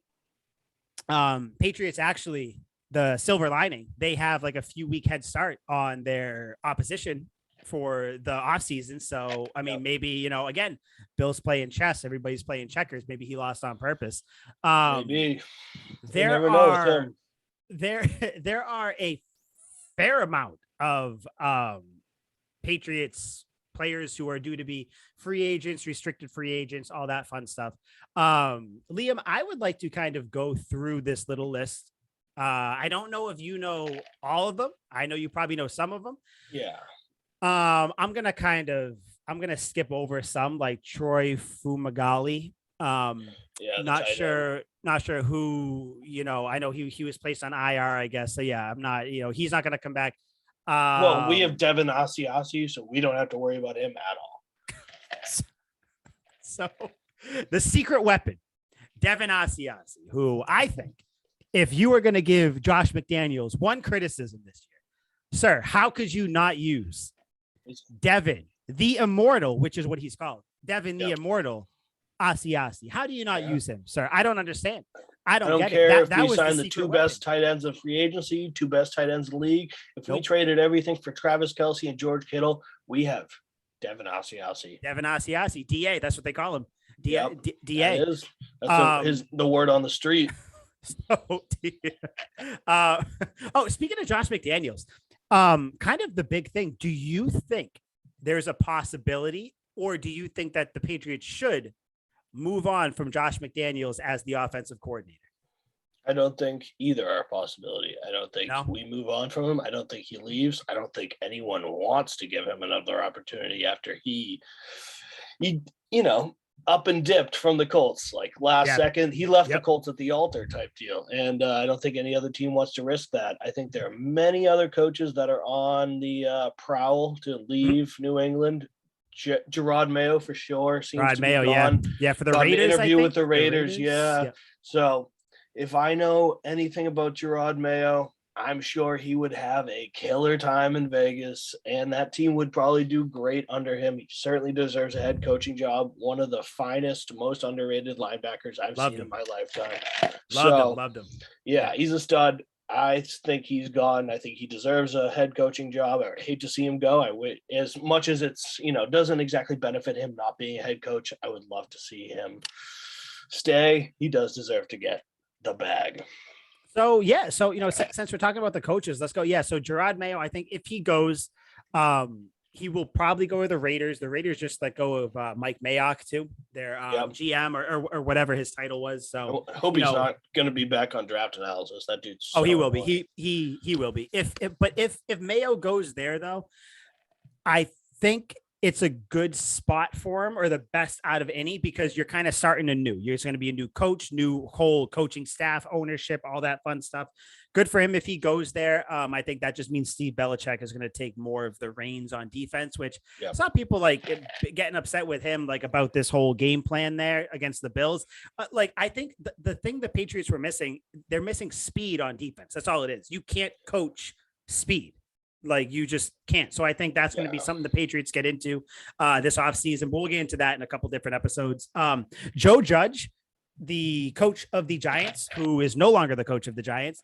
Patriots actually the silver lining. They have like a few week head start on their opposition for the offseason. So, I mean, maybe, again, Bill's playing chess. Everybody's playing checkers. Maybe he lost on purpose. Maybe. There are a fair amount of Patriots players who are due to be free agents, restricted free agents, all that fun stuff. Liam, I would like to kind of go through this little list. I don't know if you know all of them. I know you probably know some of them. Yeah. I'm going to skip over some, like Troy Fumagalli. Not sure who, I know he was placed on IR, I guess. So yeah, I'm not, he's not going to come back. Well, we have Devon Mccourty, so we don't have to worry about him at all. So the secret weapon, Devon Mccourty, who I think, if you were going to give Josh McDaniels one criticism this year, sir, how could you not use Devon, the Immortal, which is what he's called, Devon, the Immortal, Asiasi? How do you not use him, sir? I don't understand. I don't get care it. If we signed the two best tight ends of free agency, two best tight ends of the league. If we traded everything for Travis Kelce and George Kittle, we have Devon Asiasi. Devon Asiasi, DA. That's what they call him. DA. That's the word on the street. Speaking of Josh McDaniels, kind of the big thing. Do you think there's a possibility, or do you think that the Patriots should move on from Josh McDaniels as the offensive coordinator? I don't think either are a possibility. I don't think we move on from him. I don't think he leaves. I don't think anyone wants to give him another opportunity after he up and dipped from the Colts. Like last second, he left the Colts at the altar type deal. And I don't think any other team wants to risk that. I think there are many other coaches that are on the prowl to leave New England. Gerard Mayo for sure. Gerard Mayo, for the Raiders. An interview with the Raiders, So if I know anything about Gerard Mayo, I'm sure he would have a killer time in Vegas, and that team would probably do great under him. He certainly deserves a head coaching job. One of the finest, most underrated linebackers I've seen in my lifetime. Loved him. Yeah, he's a stud. I think he's gone. I think he deserves a head coaching job. I would hate to see him go. As much as it's, doesn't exactly benefit him not being a head coach, I would love to see him stay. He does deserve to get the bag. So, since we're talking about the coaches, let's go. Yeah. So Gerard Mayo, I think if he goes, he will probably go to the Raiders. The Raiders just let go of Mike Mayock too, their GM or whatever his title was. So I hope he's not going to be back on draft analysis. That dude's he will be. He will be. If Mayo goes there though, I think it's a good spot for him, or the best out of any, because you're kind of starting anew. You're going to be a new coach, new whole coaching staff, ownership, all that fun stuff. Good for him if he goes there. I think that just means Steve Belichick is going to take more of the reins on defense, which some people like getting upset with him, like about this whole game plan there against the Bills. I think the thing the Patriots were missing, they're missing speed on defense. That's all it is. You can't coach speed. Like you just can't. So I think that's going to be something the Patriots get into this offseason. But we'll get into that in a couple different episodes. Joe Judge, the coach of the Giants, who is no longer the coach of the Giants,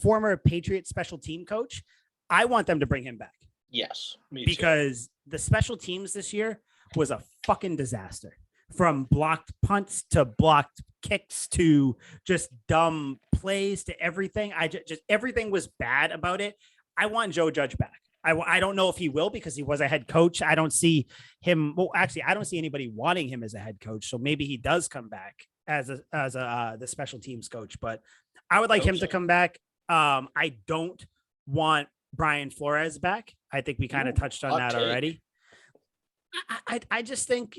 former Patriots special team coach. I want them to bring him back. Yes, because the special teams this year was a fucking disaster. From blocked punts to blocked kicks to just dumb plays to everything. Just everything was bad about it. I want Joe Judge back. I don't know if he will, because he was a head coach. I don't see him. Well, actually, I don't see anybody wanting him as a head coach. So maybe he does come back as the special teams coach. But I would like him to come back. I don't want Brian Flores back. I think we kind of touched on that already. I just think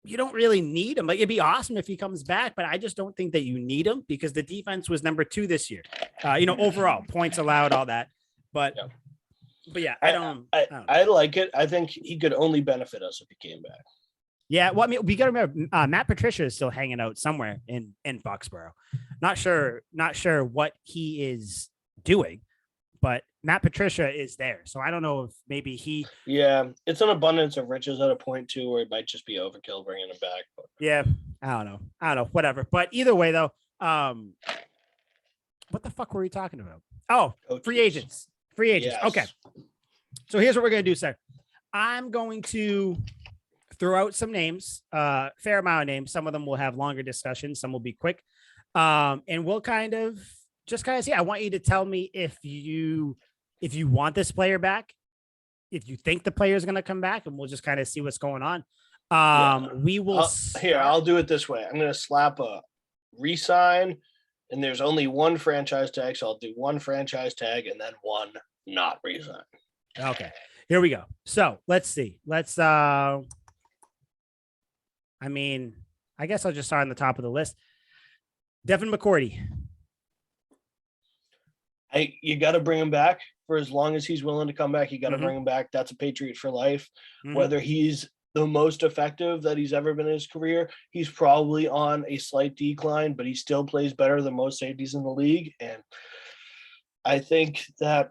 you don't really need him. Like, it'd be awesome if he comes back, but I just don't think that you need him, because the defense was number 2 this year. Overall points allowed, all that. But yeah, I don't know. I like it. I think he could only benefit us if he came back. Yeah, well, I mean, we got to remember Matt Patricia is still hanging out somewhere in Foxborough. Not sure what he is doing, but Matt Patricia is there. So I don't know if maybe he. Yeah, it's an abundance of riches at a point too, where it might just be overkill bringing him back. But. Yeah, I don't know, whatever. But either way, though, what what the fuck were we talking about? Oh, Coaches. free agents. Free agents. Yes. Okay. So here's what we're going to do, sir. I'm going to throw out some names, fair amount of names. Some of them will have longer discussions. Some will be quick. And we'll kind of see. I want you to tell me if you want this player back, if you think the player is going to come back, and we'll just kind of see what's going on. We will. I'll do it this way. I'm going to slap a re-sign, and there's only one franchise tag, so I'll do one franchise tag and then one not re-sign. Okay, here we go. So let's see. I guess I'll just start on the top of the list. Devon Mccourty. You got to bring him back for as long as he's willing to come back. You got to bring him back. That's a Patriot for life. Whether he's the most effective that he's ever been in his career, he's probably on a slight decline, but he still plays better than most safeties in the league. And I think that,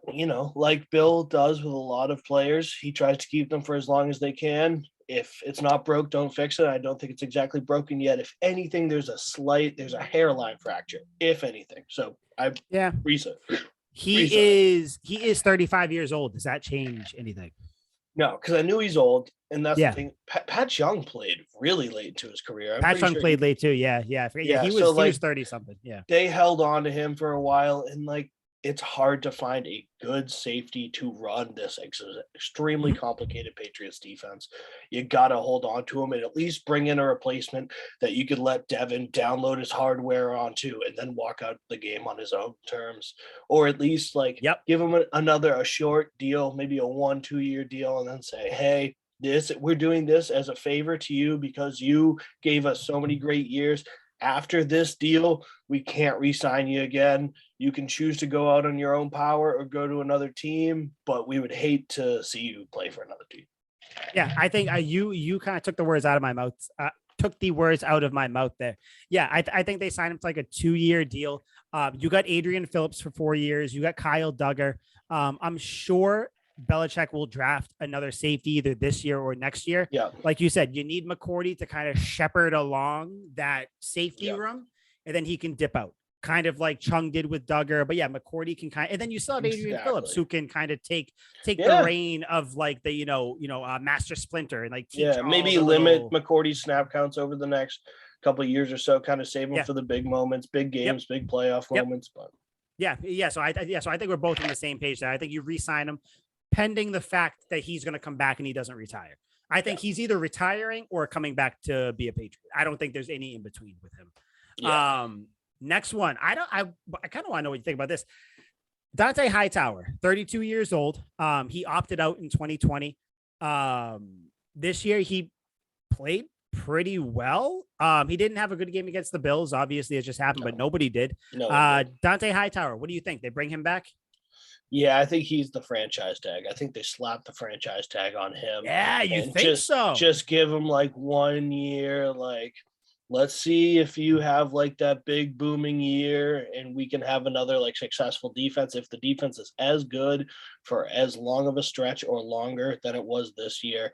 like Bill does with a lot of players, he tries to keep them for as long as they can. If it's not broke, don't fix it. I don't think it's exactly broken yet. If anything, there's a hairline fracture, if anything. So reset. He is 35 years old. Does that change anything? No, because I knew he's old, and that's the thing. Pat Young played really late into his career. Pat Young played late too. Yeah. I forget. He was 30 something. Yeah. They held on to him for a while, and it's hard to find a good safety to run this extremely complicated Patriots defense. You got to hold on to him and at least bring in a replacement that you could let Devon download his hardware onto and then walk out the game on his own terms, or at least give him a short deal, maybe a 1-2 year deal, and then say, hey, we're doing this as a favor to you because you gave us so many great years. After this deal, we can't re-sign you again. You can choose to go out on your own power or go to another team, but we would hate to see you play for another team. Yeah, I think you kind of took the words out of my mouth. There. Yeah, I think they signed him to a 2-year deal. You got Adrian Phillips for 4 years. You got Kyle Duggar. I'm sure Belichick will draft another safety either this year or next year. Yeah. Like you said, you need McCourty to kind of shepherd along that safety room, and then he can dip out, kind of like Chung did with Duggar. But yeah, McCourty can and then you still have Adrian Phillips, who can kind of take the reign of the Master Splinter and teach maybe limit McCourty's snap counts over the next couple of years or so, kind of save him for the big moments, big games, big playoff moments. But so I think we're both on the same page there. I think you re-sign him pending the fact that he's going to come back and he doesn't retire. I think he's either retiring or coming back to be a Patriot. I don't think there's any in between with him. Yeah. Next one. I kind of want to know what you think about this. Dante Hightower, 32 years old. He opted out in 2020. This year he played pretty well. He didn't have a good game against the Bills. Obviously, it just happened, but nobody did. Dante Hightower, what do you think? They bring him back? Yeah, I think he's the franchise tag. I think they slapped the franchise tag on him. Yeah, you think so? Just give him 1 year. Let's see if you have that big booming year and we can have another successful defense. If the defense is as good for as long of a stretch or longer than it was this year,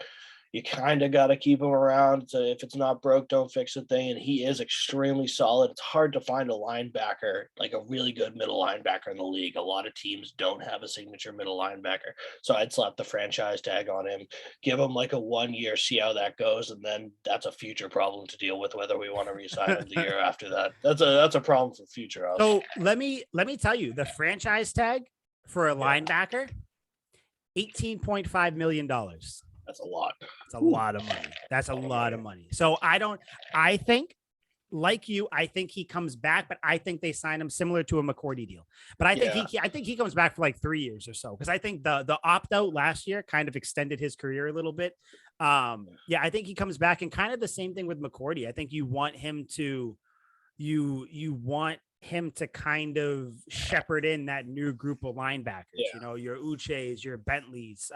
you kind of got to keep him around. So if it's not broke, don't fix the thing. And he is extremely solid. It's hard to find a linebacker, a really good middle linebacker in the league. A lot of teams don't have a signature middle linebacker. So I'd slap the franchise tag on him, give him a 1 year, see how that goes. And then that's a future problem to deal with, whether we want to re-sign him the year after that. That's a problem for future. So let me tell you, the franchise tag for a linebacker, $18.5 million. That's a lot. It's a lot of money. That's a lot of money. So I think like you, I think he comes back, but I think they sign him similar to a McCourty deal. But I think he comes back for 3 years or so, because I think the opt-out last year kind of extended his career a little bit. I think he comes back, and kind of the same thing with McCourty. I think you want him to kind of shepherd in that new group of linebackers, your Uches, your Bentleys,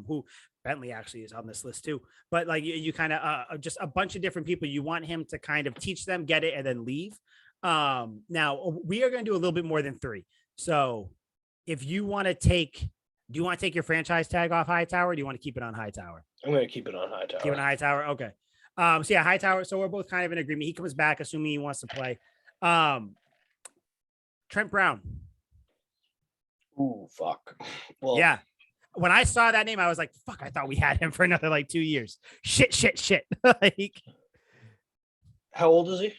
who Bentley actually is on this list too, but you kind of just a bunch of different people. You want him to kind of teach them, get it, and then leave. Now we are going to do a little bit more than 3. So if you want to do you want to take your franchise tag off Hightower? Or do you want to keep it on Hightower? I'm going to keep it on Hightower. Keep it on Hightower. Okay. Hightower. So we're both kind of in agreement. He comes back, assuming he wants to play. Trent Brown, Ooh, fuck. Well, Yeah. When I saw that name, I was like, fuck, I thought we had him for another like 2 years. Shit. Like, how old is he?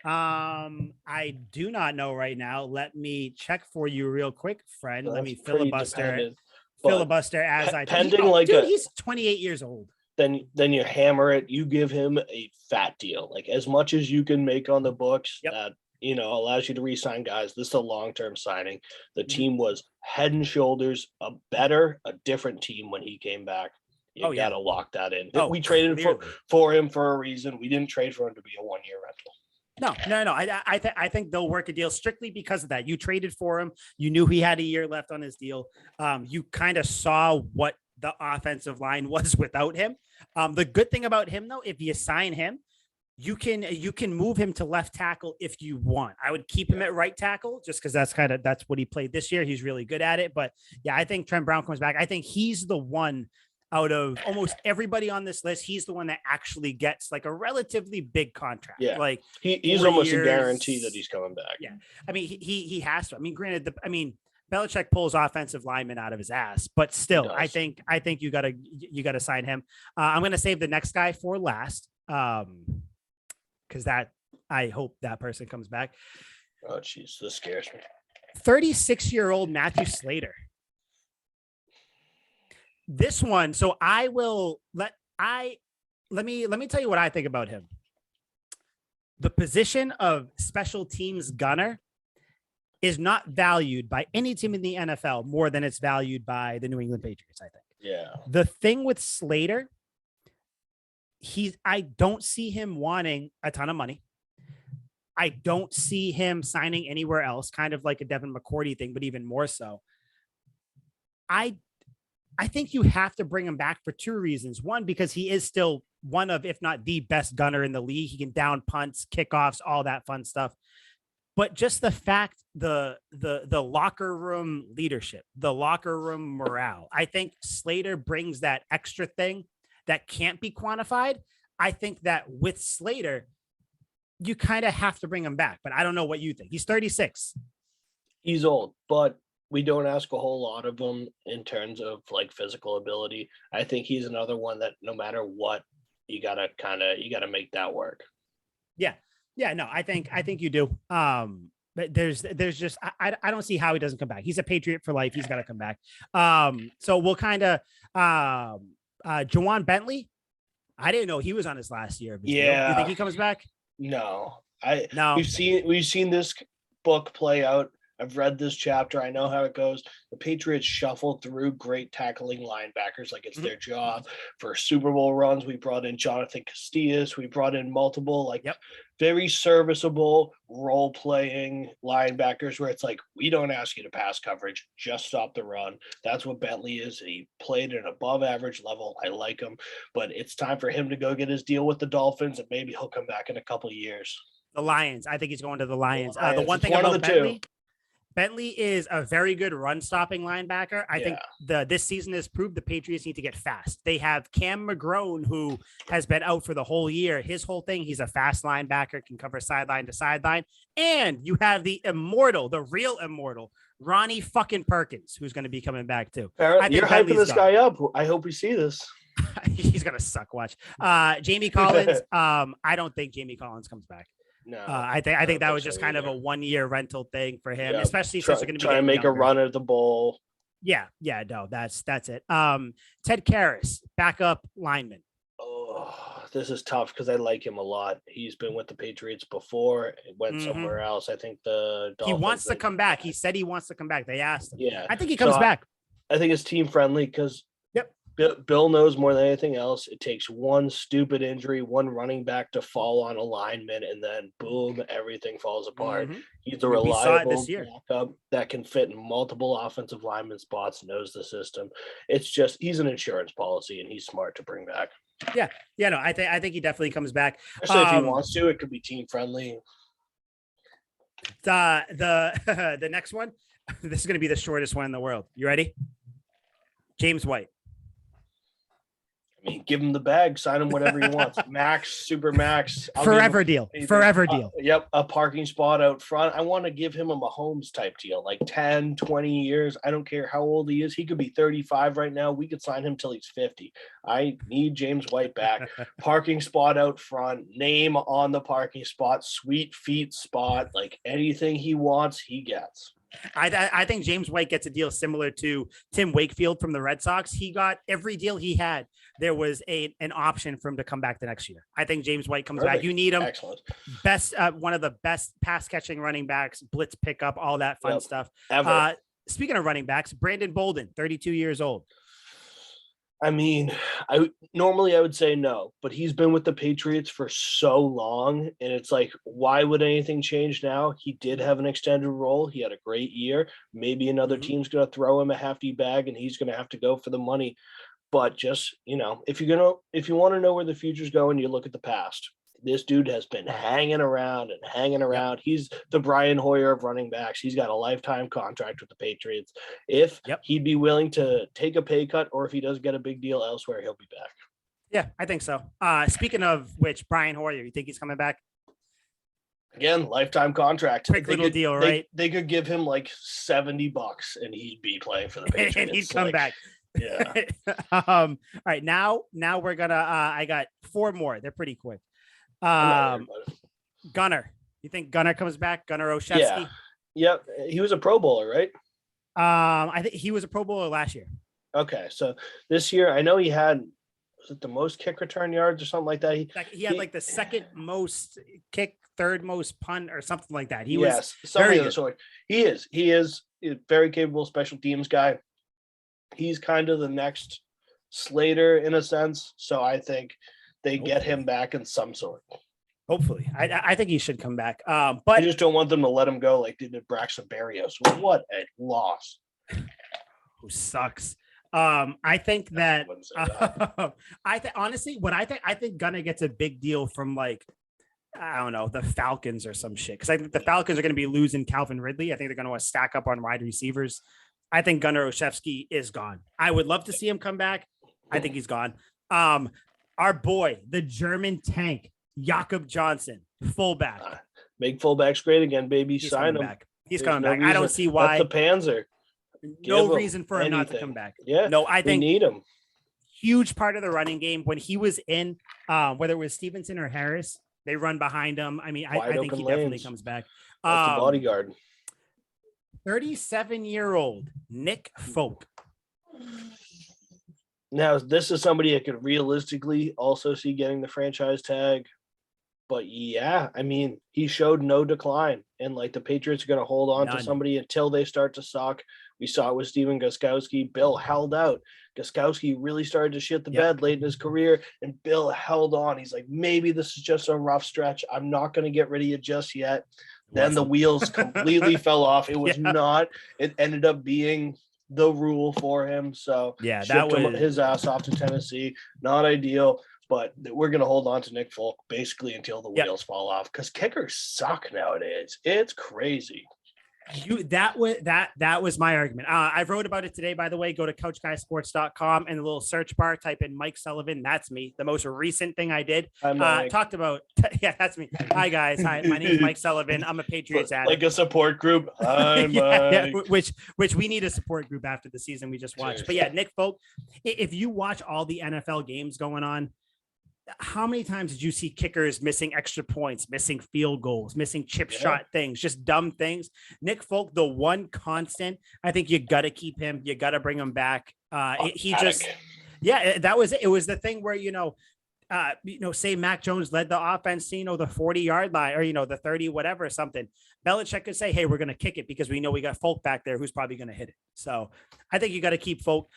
I do not know right now. Let me check for you real quick, friend. So Let me that's pretty filibuster dependent, but filibuster as I pending he's 28 years old. Then you hammer it. You give him a fat deal, like as much as you can make on the books. Yep. That allows you to re-sign guys. This is a long-term signing. The team was head and shoulders a different team when he came back. You gotta lock that in. We traded for him for a reason. We didn't trade for him to be a one-year rental. No. I think they'll work a deal strictly because of that. You traded for him. You knew he had a year left on his deal. You kind of saw what the offensive line was without him. The good thing about him, though, if you sign him, you can move him to left tackle if you want. I would keep him at right tackle just because that's what he played this year. He's really good at it. But yeah, I think Trent Brown comes back. I think he's the one out of almost everybody on this list. He's the one that actually gets like a relatively big contract. Yeah, like he's almost a guarantee that he's coming back. Yeah, I mean he has to. I mean, granted, Belichick pulls offensive linemen out of his ass, but still, I think you gotta sign him. I'm gonna save the next guy for last, because I hope that person comes back. Oh, jeez, this scares me. 36-year-old Matthew Slater. This one, so let me tell you what I think about him. The position of special teams gunner is not valued by any team in the NFL more than it's valued by the New England Patriots, I think. Yeah. The thing with Slater, I don't see him wanting a ton of money. I don't see him signing anywhere else, kind of like a Devon Mccourty thing, but even more so. I think you have to bring him back for two reasons. One, because he is still one of, if not the best gunner in the league. He can down punts, kickoffs, all that fun stuff. But just the fact, the locker room leadership, the locker room morale. I think Slater brings that extra thing that can't be quantified. I think that with Slater, you kind of have to bring him back. But I don't know what you think. He's 36. He's old, but we don't ask a whole lot of him in terms of like physical ability. I think he's another one that no matter what, you gotta make that work. Yeah. No, I think you do. But there's just, I don't see how he doesn't come back. He's a Patriot for life. He's got to come back. So we'll kind of, Jawan Bentley. I didn't know he was on his last year. Yeah. Do you think he comes back? No. We've seen this book play out. I've read this chapter. I know how it goes. The Patriots shuffle through great tackling linebackers like it's their job. For Super Bowl runs, we brought in Jonathan Castillas. We brought in multiple very serviceable role-playing linebackers where it's like, we don't ask you to pass coverage, just stop the run. That's what Bentley is. He played at an above-average level. I like him. But it's time for him to go get his deal with the Dolphins, and maybe he'll come back in a couple of years. The Lions. I think he's going to the Lions. The one thing about Bentley is a very good run-stopping linebacker. I think this season has proved the Patriots need to get fast. They have Cam McGrone, who has been out for the whole year. His whole thing, he's a fast linebacker, can cover sideline to sideline. And you have the real immortal, Ronnie fucking Perkins, who's going to be coming back too. You're hyping this guy up. I hope we see this. He's going to suck. Watch. Jamie Collins. I don't think Jamie Collins comes back. No, I think that was just kind of a 1-year rental thing for him, especially since they're going to try and make younger. a run at the bowl. Yeah, no, that's it. Ted Karras, backup lineman. Oh, this is tough because I like him a lot. He's been with the Patriots before, went somewhere else. I think the Dolphins, he wants to come back. He said he wants to come back. They asked him. Yeah, I think he comes back. I think it's team friendly because Bill knows more than anything else. It takes one stupid injury, one running back to fall on a lineman, and then boom, everything falls apart. He's a reliable backup that can fit in multiple offensive lineman spots, knows the system. It's just he's an insurance policy, and he's smart to bring back. No, I think he definitely comes back. Especially if he wants to, it could be team friendly. The next one, this is going to be the shortest one in the world. You ready? James White. I mean, give him the bag, sign him whatever he wants. Max, super max. Forever deal. Forever deal. Yep. A parking spot out front. I want to give him a Mahomes type deal, like 10, 20 years. I don't care how old he is. He could be 35 right now. We could sign him till he's 50. I need James White back. Parking spot out front, name on the parking spot, sweet feet spot, like anything he wants, he gets. I think James White gets a deal similar to Tim Wakefield from the Red Sox. He got every deal he had. There was an option for him to come back the next year. I think James White comes back. You need him. Excellent. Best, one of the best pass catching running backs, blitz pickup, all that fun stuff. Speaking of running backs, Brandon Bolden, 32 years old. I mean, I would say no, but he's been with the Patriots for so long, and it's like, why would anything change now? He did have an extended role. He had a great year. Maybe another team's going to throw him a hefty bag, and he's going to have to go for the money. But just, if you want to know where the future's going, you look at the past. This dude has been hanging around. Yep. He's the Brian Hoyer of running backs. He's got a lifetime contract with the Patriots. If he'd be willing to take a pay cut, or if he does get a big deal elsewhere, he'll be back. Yeah, I think so. Speaking of which, Brian Hoyer, you think he's coming back? Again, lifetime contract. Quick little deal, right? They could give him like $70 and he'd be playing for the Patriots. And he'd come back. Yeah. All right. Now we're gonna. I got 4 more. They're pretty quick. Gunner. You think Gunner comes back? Gunner Olszewski? Yeah. He was a Pro Bowler, right? I think he was a Pro Bowler last year. Okay, so this year I know he had, was it the most kick return yards or something like that? He had like the second most kick, third most punt, or something like that. He was very good. Sort. He is a very capable special teams guy. He's kind of the next Slater in a sense, so I think they get him back in some sort. Hopefully. I think he should come back. But I just don't want them to let him go like they did Braxton Berrios. What a loss. Who sucks. I think that honestly, I think Gunner gets a big deal from, like, I don't know, the Falcons or some shit. Because I think the Falcons are going to be losing Calvin Ridley. I think they're going to want to stack up on wide receivers. I think Gunner Olszewski is gone. I would love to see him come back. I think he's gone. Our boy, the German tank, Jakob Johnson, fullback. Make fullbacks great again, baby. Sign him. He's coming back. I don't see why. That's the Panzer. No reason for him not to come back. Yeah. No, I think we need him. Huge part of the running game when he was in, whether it was Stevenson or Harris, they run behind him. I mean, I think he definitely comes back. That's the bodyguard. 37-year-old Nick Folk. Now, this is somebody I could realistically also see getting the franchise tag. But yeah, I mean, he showed no decline. And like the Patriots are going to hold on to somebody until they start to suck. We saw it with Steven Gostkowski. Bill held out. Gostkowski really started to shit the bed late in his career, and Bill held on. He's like, maybe this is just a rough stretch. I'm not going to get rid of you just yet. Then the wheels completely fell off. It was not. It ended up being the rule for him. So yeah, that was his ass off to Tennessee. Not ideal, but we're going to hold on to Nick Folk basically until the wheels fall off, because kickers suck nowadays. It's crazy. That was my argument. I wrote about it today, by the way. Go to couchguysports.com and the little search bar, type in Mike Sullivan. That's me. The most recent thing I did. Talked about. Yeah, that's me. Hi guys. Hi, my name is Mike Sullivan. I'm a Patriots addict. Like a support group. Hi, Mike. Which we need a support group after the season we just watched. But yeah, Nick Folk. If you watch all the NFL games going on, how many times did you see kickers missing extra points, missing field goals, missing chip shot things, just dumb things? Nick Folk, the one constant, I think you got to keep him. You got to bring him back. That was it. It was the thing where, say Mac Jones led the offense, the 40-yard line or, the 30, whatever, something. Belichick could say, hey, we're going to kick it because we know we got Folk back there who's probably going to hit it. So I think you got to keep Folk.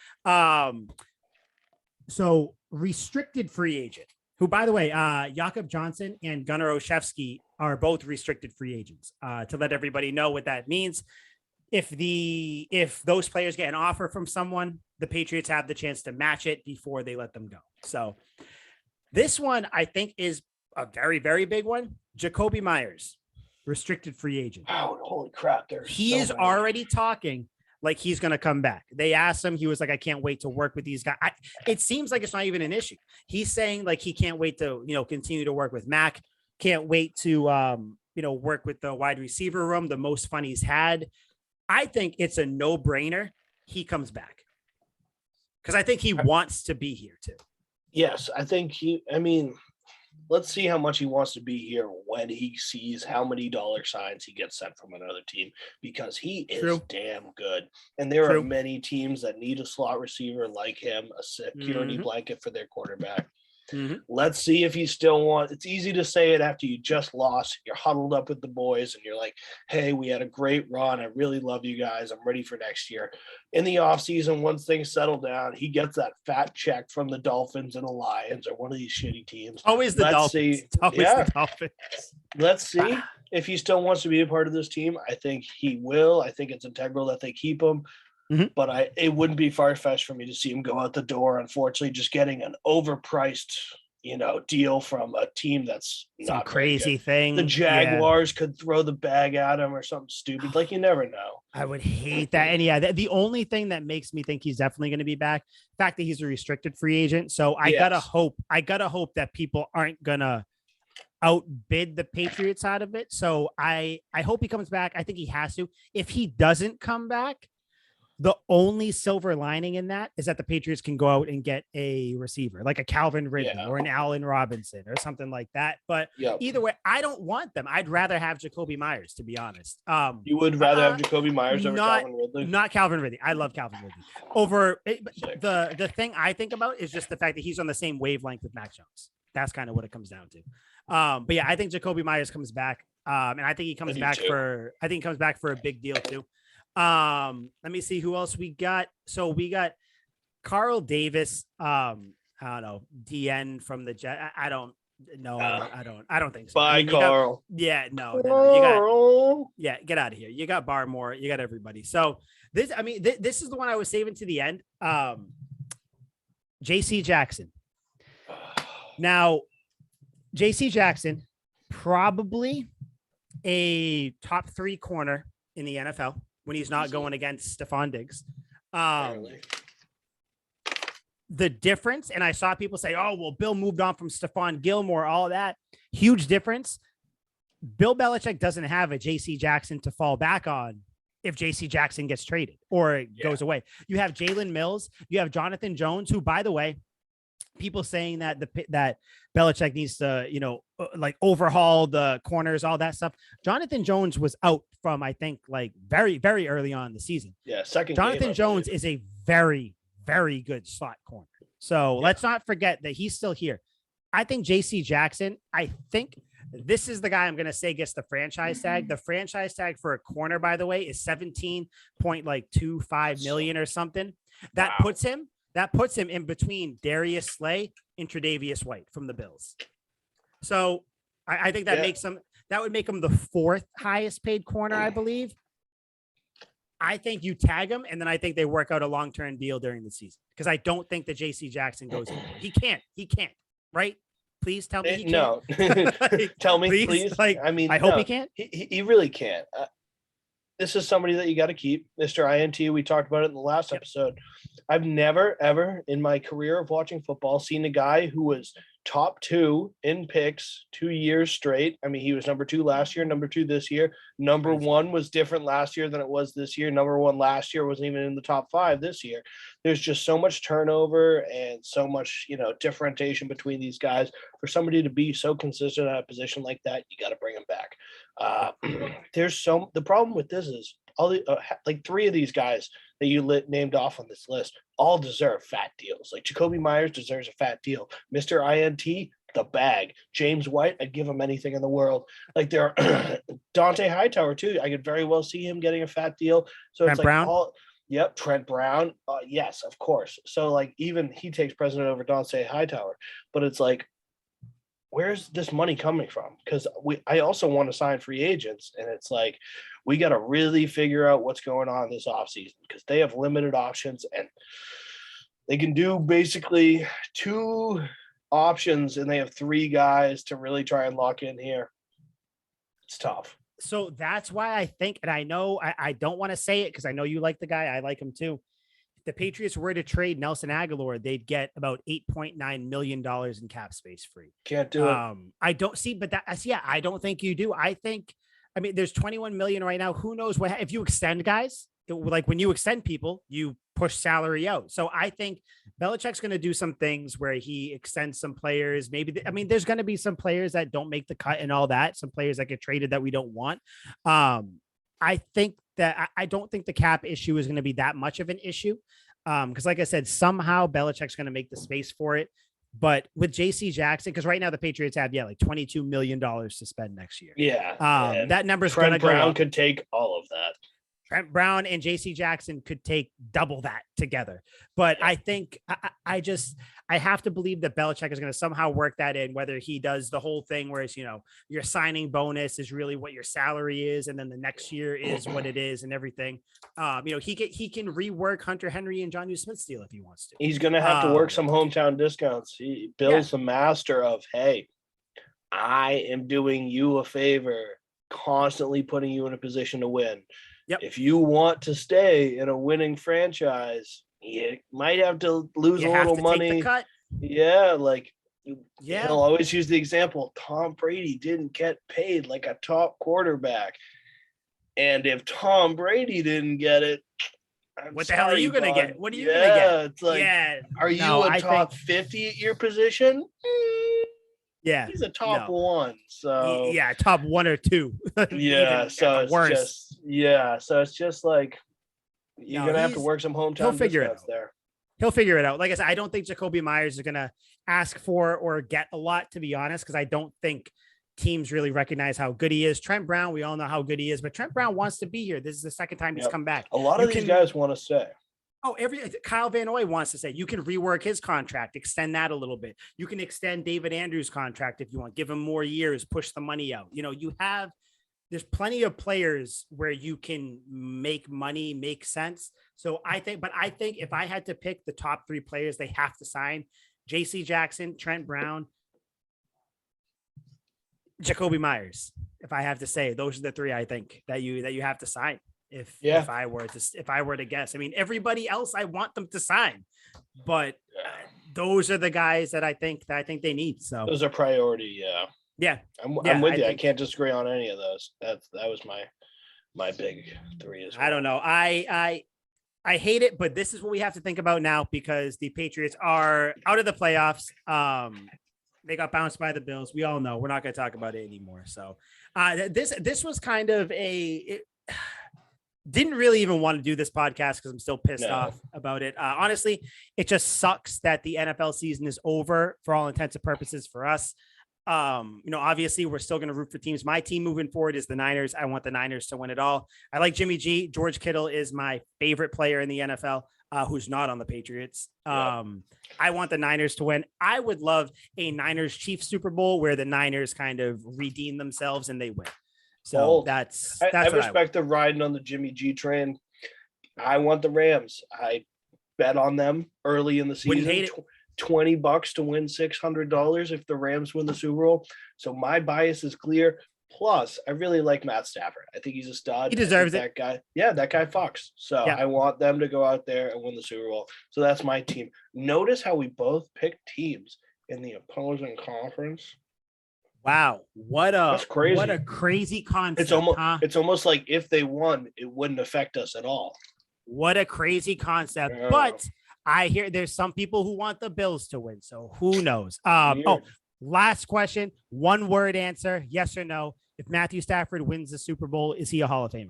So restricted free agent, who, by the way, Jakob Johnson and Gunnar Olszewski are both restricted free agents. To let everybody know what that means, if those players get an offer from someone, the Patriots have the chance to match it before they let them go. So this one, I think, is a very, very big one. Jacoby Myers, restricted free agent. Oh, holy crap! He is already talking like he's going to come back. They asked him. He was like, I can't wait to work with these guys. It seems like it's not even an issue. He's saying like he can't wait to, continue to work with Mac. Can't wait to, work with the wide receiver room, the most fun he's had. I think it's a no-brainer. He comes back because I think he wants to be here too. Yes, I think let's see how much he wants to be here when he sees how many dollar signs he gets sent from another team, because he is damn good. And there are many teams that need a slot receiver like him, a security blanket for their quarterback. Let's see if he still wants. It's easy to say it after you just lost. You're huddled up with the boys and you're like, hey, we had a great run. I really love you guys. I'm ready for next year. In the offseason, once things settle down, he gets that fat check from the Dolphins and the Lions or one of these shitty teams. Always the Dolphins. The Dolphins. Let's see if he still wants to be a part of this team. I think he will. I think it's integral that they keep him. But it wouldn't be far-fetched for me to see him go out the door, unfortunately, just getting an overpriced, deal from a team that's some not crazy thing. The Jaguars could throw the bag at him or something stupid. Like, you never know. I would hate that. And the only thing that makes me think he's definitely going to be back, the fact that he's a restricted free agent. So I gotta hope that people aren't gonna outbid the Patriots out of it. So I hope he comes back. I think he has to. If he doesn't come back, the only silver lining in that is that the Patriots can go out and get a receiver like a Calvin Ridley or an Allen Robinson or something like that. But either way, I don't want them. I'd rather have Jacoby Myers, to be honest. You would rather have Jacoby Myers over Calvin Ridley? Not Calvin Ridley. I love Calvin Ridley. Over the thing I think about is just the fact that he's on the same wavelength with Mac Jones. That's kind of what it comes down to. But yeah, I think Jacoby Myers comes back. And I think he comes back for a big deal too. Let me see who else we got. So we got Carl Davis. I don't know, DN from the Jet. I don't know. I don't think so. Bye, Carl. No. You got, get out of here. You got Barmore. You got everybody. So this is the one I was saving to the end. JC Jackson. Now, JC Jackson, probably a top 3 corner in the NFL. When he's not going against Stephon Diggs. The difference, and I saw people say, oh, well, Bill moved on from Stephon Gilmore, all of that. Huge difference. Bill Belichick doesn't have a J.C. Jackson to fall back on if J.C. Jackson gets traded or goes away. You have Jalen Mills. You have Jonathan Jones, who, by the way, people saying that that Belichick needs to, like overhaul the corners, all that stuff. Jonathan Jones was out from, I think, like very, very early on in the season. Yeah, second. Jonathan Jones is a very, very good slot corner. So let's not forget that he's still here. I think JC Jackson, I think this is the guy I'm going to say gets the franchise tag. The franchise tag for a corner, by the way, is $17.25 million or something. That puts him in between Darius Slay and Tre'Davious White from the Bills. So I think that would make him the 4th highest paid corner, I believe. I think you tag him, and then I think they work out a long-term deal during the season, because I don't think that JC Jackson goes anywhere. He can't, right? Please tell me he can't. No. Tell me, please. I hope he can't. He really can't. This is somebody that you got to keep. Mr. INT, we talked about it in the last episode. I've never, ever in my career of watching football seen a guy who was top 2 in picks 2 years straight. I mean, he was number 2 last year, number 2 this year. Number 1 was different last year than it was this year. Number 1 last year wasn't even in the top 5 this year. There's just so much turnover and so much, differentiation between these guys. For somebody to be so consistent at a position like that, you got to bring him back. The problem with this is all the 3 of these guys that you named off on this list all deserve fat deals. Like Jacoby Myers deserves a fat deal. Mr. INT, the bag. James White, I'd give him anything in the world. Like there are Dante Hightower too. I could very well see him getting a fat deal. So Trent Brown. Trent Brown. Yes, of course. So like even he takes precedent over Dante Hightower. But it's like, where's this money coming from? Because I also want to sign free agents, and it's like we got to really figure out what's going on this offseason, because they have limited options and they can do basically 2 options, and they have 3 guys to really try and lock in here. It's tough. So that's why I think, and I know I don't want to say it because I know you like the guy. I like him too. If the Patriots were to trade Nelson Aguilar, they'd get about $8.9 million in cap space free. Can't do it. I don't see, but that's, yeah, I don't think you do. I mean, there's 21 million right now. Who knows what, if you extend guys, like when you extend people, you push salary out. So I think Belichick's going to do some things where he extends some players. Maybe, I mean, there's going to be some players that don't make the cut and all that. Some players that get traded that we don't want. I think that I don't think the cap issue is going to be that much of an issue. Because like I said, somehow Belichick's going to make the space for it. But with JC Jackson, because right now the Patriots have, like $22 million to spend next year. Yeah. That number's going to go Brown up. could take all of that. Trent Brown and JC Jackson could take double that together. But I think I have to believe that Belichick is going to somehow work that in, whether he does the whole thing where it's, your signing bonus is really what your salary is. And then the next year is what it is and everything. He can rework Hunter Henry and Jonnu Smith's deal if he wants to. He's going to have to work some hometown discounts. Bill's the master of, hey, I am doing you a favor, constantly putting you in a position to win. Yep. If you want to stay in a winning franchise, you might have to lose a little money. Take the cut. Yeah, he'll always use the example. Tom Brady didn't get paid like a top quarterback. And if Tom Brady didn't get it, what the hell are you going to get? What are you going to get? It's like, are you a top 50 at your position? Yeah, he's a top one. So top one or two. Yeah, so it's just like you're gonna have to work some hometown discounts there. He'll figure it out. Like I said, I don't think Jacoby Myers is gonna ask for or get a lot, to be honest, because I don't think teams really recognize how good he is. Trent Brown, we all know how good he is, but Trent Brown wants to be here. This is the second time he's come back. A lot of these guys want to stay. Oh, Kyle Van Noy wants to say you can rework his contract, extend that a little bit. You can extend David Andrews' contract if you want, give him more years, push the money out. There's plenty of players where you can make money, make sense. So I think if I had to pick the top three players, they have to sign JC Jackson, Trent Brown, Jacoby Myers. If I have to say, those are the three I think that you have to sign. If I were to guess, I mean, everybody else, I want them to sign, but those are the guys that I think they need. So those are priority. Yeah. I'm with you. I can't disagree on any of those. That was my big three as well. I don't know. I hate it, but this is what we have to think about now because the Patriots are out of the playoffs. They got bounced by the Bills. We all know. We're not going to talk about it anymore. So this was kind of didn't really even want to do this podcast because I'm still pissed off about it. Honestly, it just sucks that the NFL season is over for all intents and purposes for us. Obviously we're still going to root for teams. My team moving forward is the Niners. I want the Niners to win it all. I like Jimmy G. George Kittle is my favorite player in the NFL, who's not on the Patriots. I want the Niners to win. I would love a Niners Chiefs Super Bowl where the Niners kind of redeem themselves and they win. So that's I respect the riding on the Jimmy G train. I want the Rams. I bet on them early in the season. $20 to win $600 if the Rams win the Super Bowl. So my bias is clear. Plus, I really like Matt Stafford. I think he's a stud. He deserves that guy. Yeah, that guy fucks. So I want them to go out there and win the Super Bowl. So that's my team. Notice how we both picked teams in the opposing conference. Wow, that's crazy. What a crazy concept. It's almost like if they won, it wouldn't affect us at all. What a crazy concept. Yeah. But I hear there's some people who want the Bills to win, so who knows? Last question, one word answer, yes or no. If Matthew Stafford wins the Super Bowl, is he a Hall of Famer?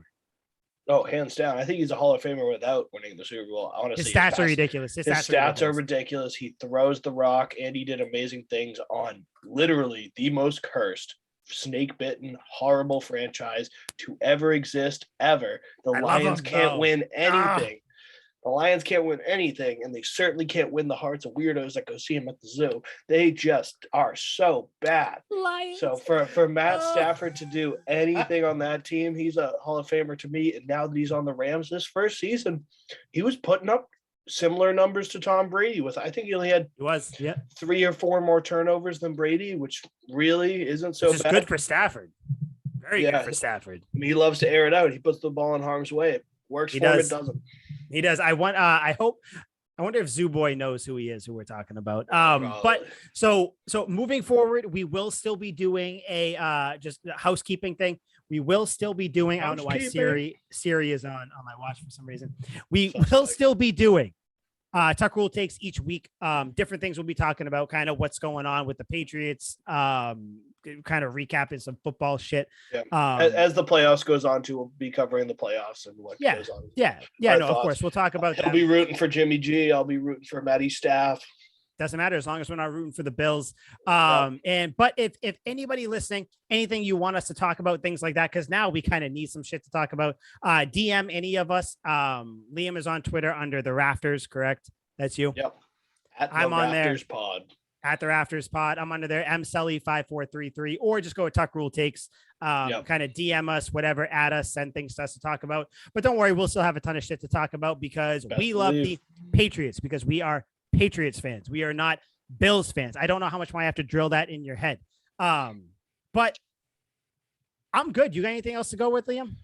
Oh, hands down. I think he's a Hall of Famer without winning the Super Bowl. Honestly, his stats are ridiculous. His stats are ridiculous. He throws the rock, and he did amazing things on literally the most cursed, snake-bitten, horrible franchise to ever exist, ever. The Lions can't win anything. The Lions can't win anything, and they certainly can't win the hearts of weirdos that go see him at the zoo. They just are so bad. Lions. So for Matt Stafford to do anything on that team, he's a Hall of Famer to me. And now that he's on the Rams this first season, he was putting up similar numbers to Tom Brady with, I think he only had 3 or 4 more turnovers than Brady, which really isn't so bad. Good for Stafford. Very good for Stafford. He loves to air it out. He puts the ball in harm's way. It works for him. It doesn't. He does. I wonder if Zooboy knows who he is, who we're talking about. But so moving forward, we will still be doing a just a housekeeping thing. We will still be doing. I don't know why Siri is on my watch for some reason. We will still be doing Tuck Rule Takes each week. Different things we'll be talking about, kind of what's going on with the Patriots. Kind of recapping some football shit. Yeah. As the playoffs goes on, we'll be covering the playoffs and what goes on. Yeah. No, of course we'll talk about that. I'll be rooting for Jimmy G. I'll be rooting for Matty Staff. Doesn't matter as long as we're not rooting for the Bills. But if anybody listening, anything you want us to talk about, things like that, because now we kind of need some shit to talk about. DM any of us. Liam is on Twitter under the Rafters, correct? That's you. Yep. I'm on there. Pod. At the Rafters Pod. I'm under there, mselly5433, or just go to Tuck Rule Takes, kind of DM us, whatever, add us, send things to us to talk about. But don't worry, we'll still have a ton of shit to talk about because we love the Patriots, because we are Patriots fans. We are not Bills fans. I don't know how much more I have to drill that in your head. But I'm good. You got anything else to go with, Liam?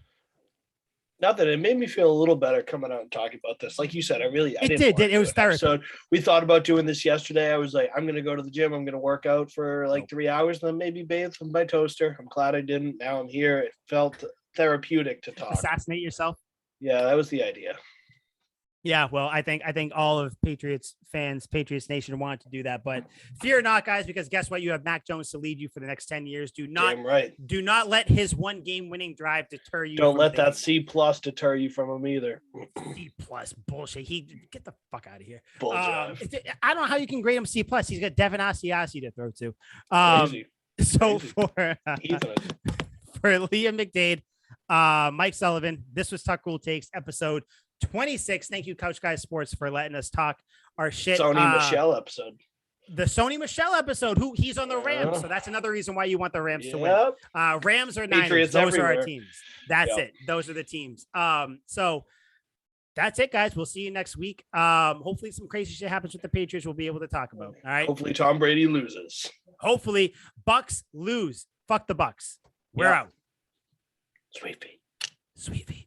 Not that it made me feel a little better coming out and talking about this. Like you said, it was therapy. So we thought about doing this yesterday. I was like, I'm going to go to the gym. I'm going to work out for like 3 hours, then maybe bathe with my toaster. I'm glad I didn't. Now I'm here. It felt therapeutic to talk. Assassinate yourself. Yeah, that was the idea. Yeah, well, I think all of Patriots fans, Patriots Nation wanted to do that, but fear not, guys, because guess what? You have Mac Jones to lead you for the next 10 years. Do not let his one game winning drive deter you. Don't let that C+ deter you from him either. C+ bullshit. Get the fuck out of here. I don't know how you can grade him C+. He's got Devon Asiasi to throw to. So for Liam McDade, Mike Sullivan, this was Tuck Rule Takes episode 26. Thank you, Couch Guys Sports, for letting us talk our shit. Sony Michelle episode. The Sony Michelle episode. He's on the Rams, so that's another reason why you want the Rams to win. Rams or Niners. Patriots those everywhere. are our teams. That's it. Those are the teams. So that's it, guys. We'll see you next week. Hopefully some crazy shit happens with the Patriots we'll be able to talk about. All right. Hopefully Tom Brady loses. Hopefully Bucks lose. Fuck the Bucks. We're out. Sweet feet. Sweet feet.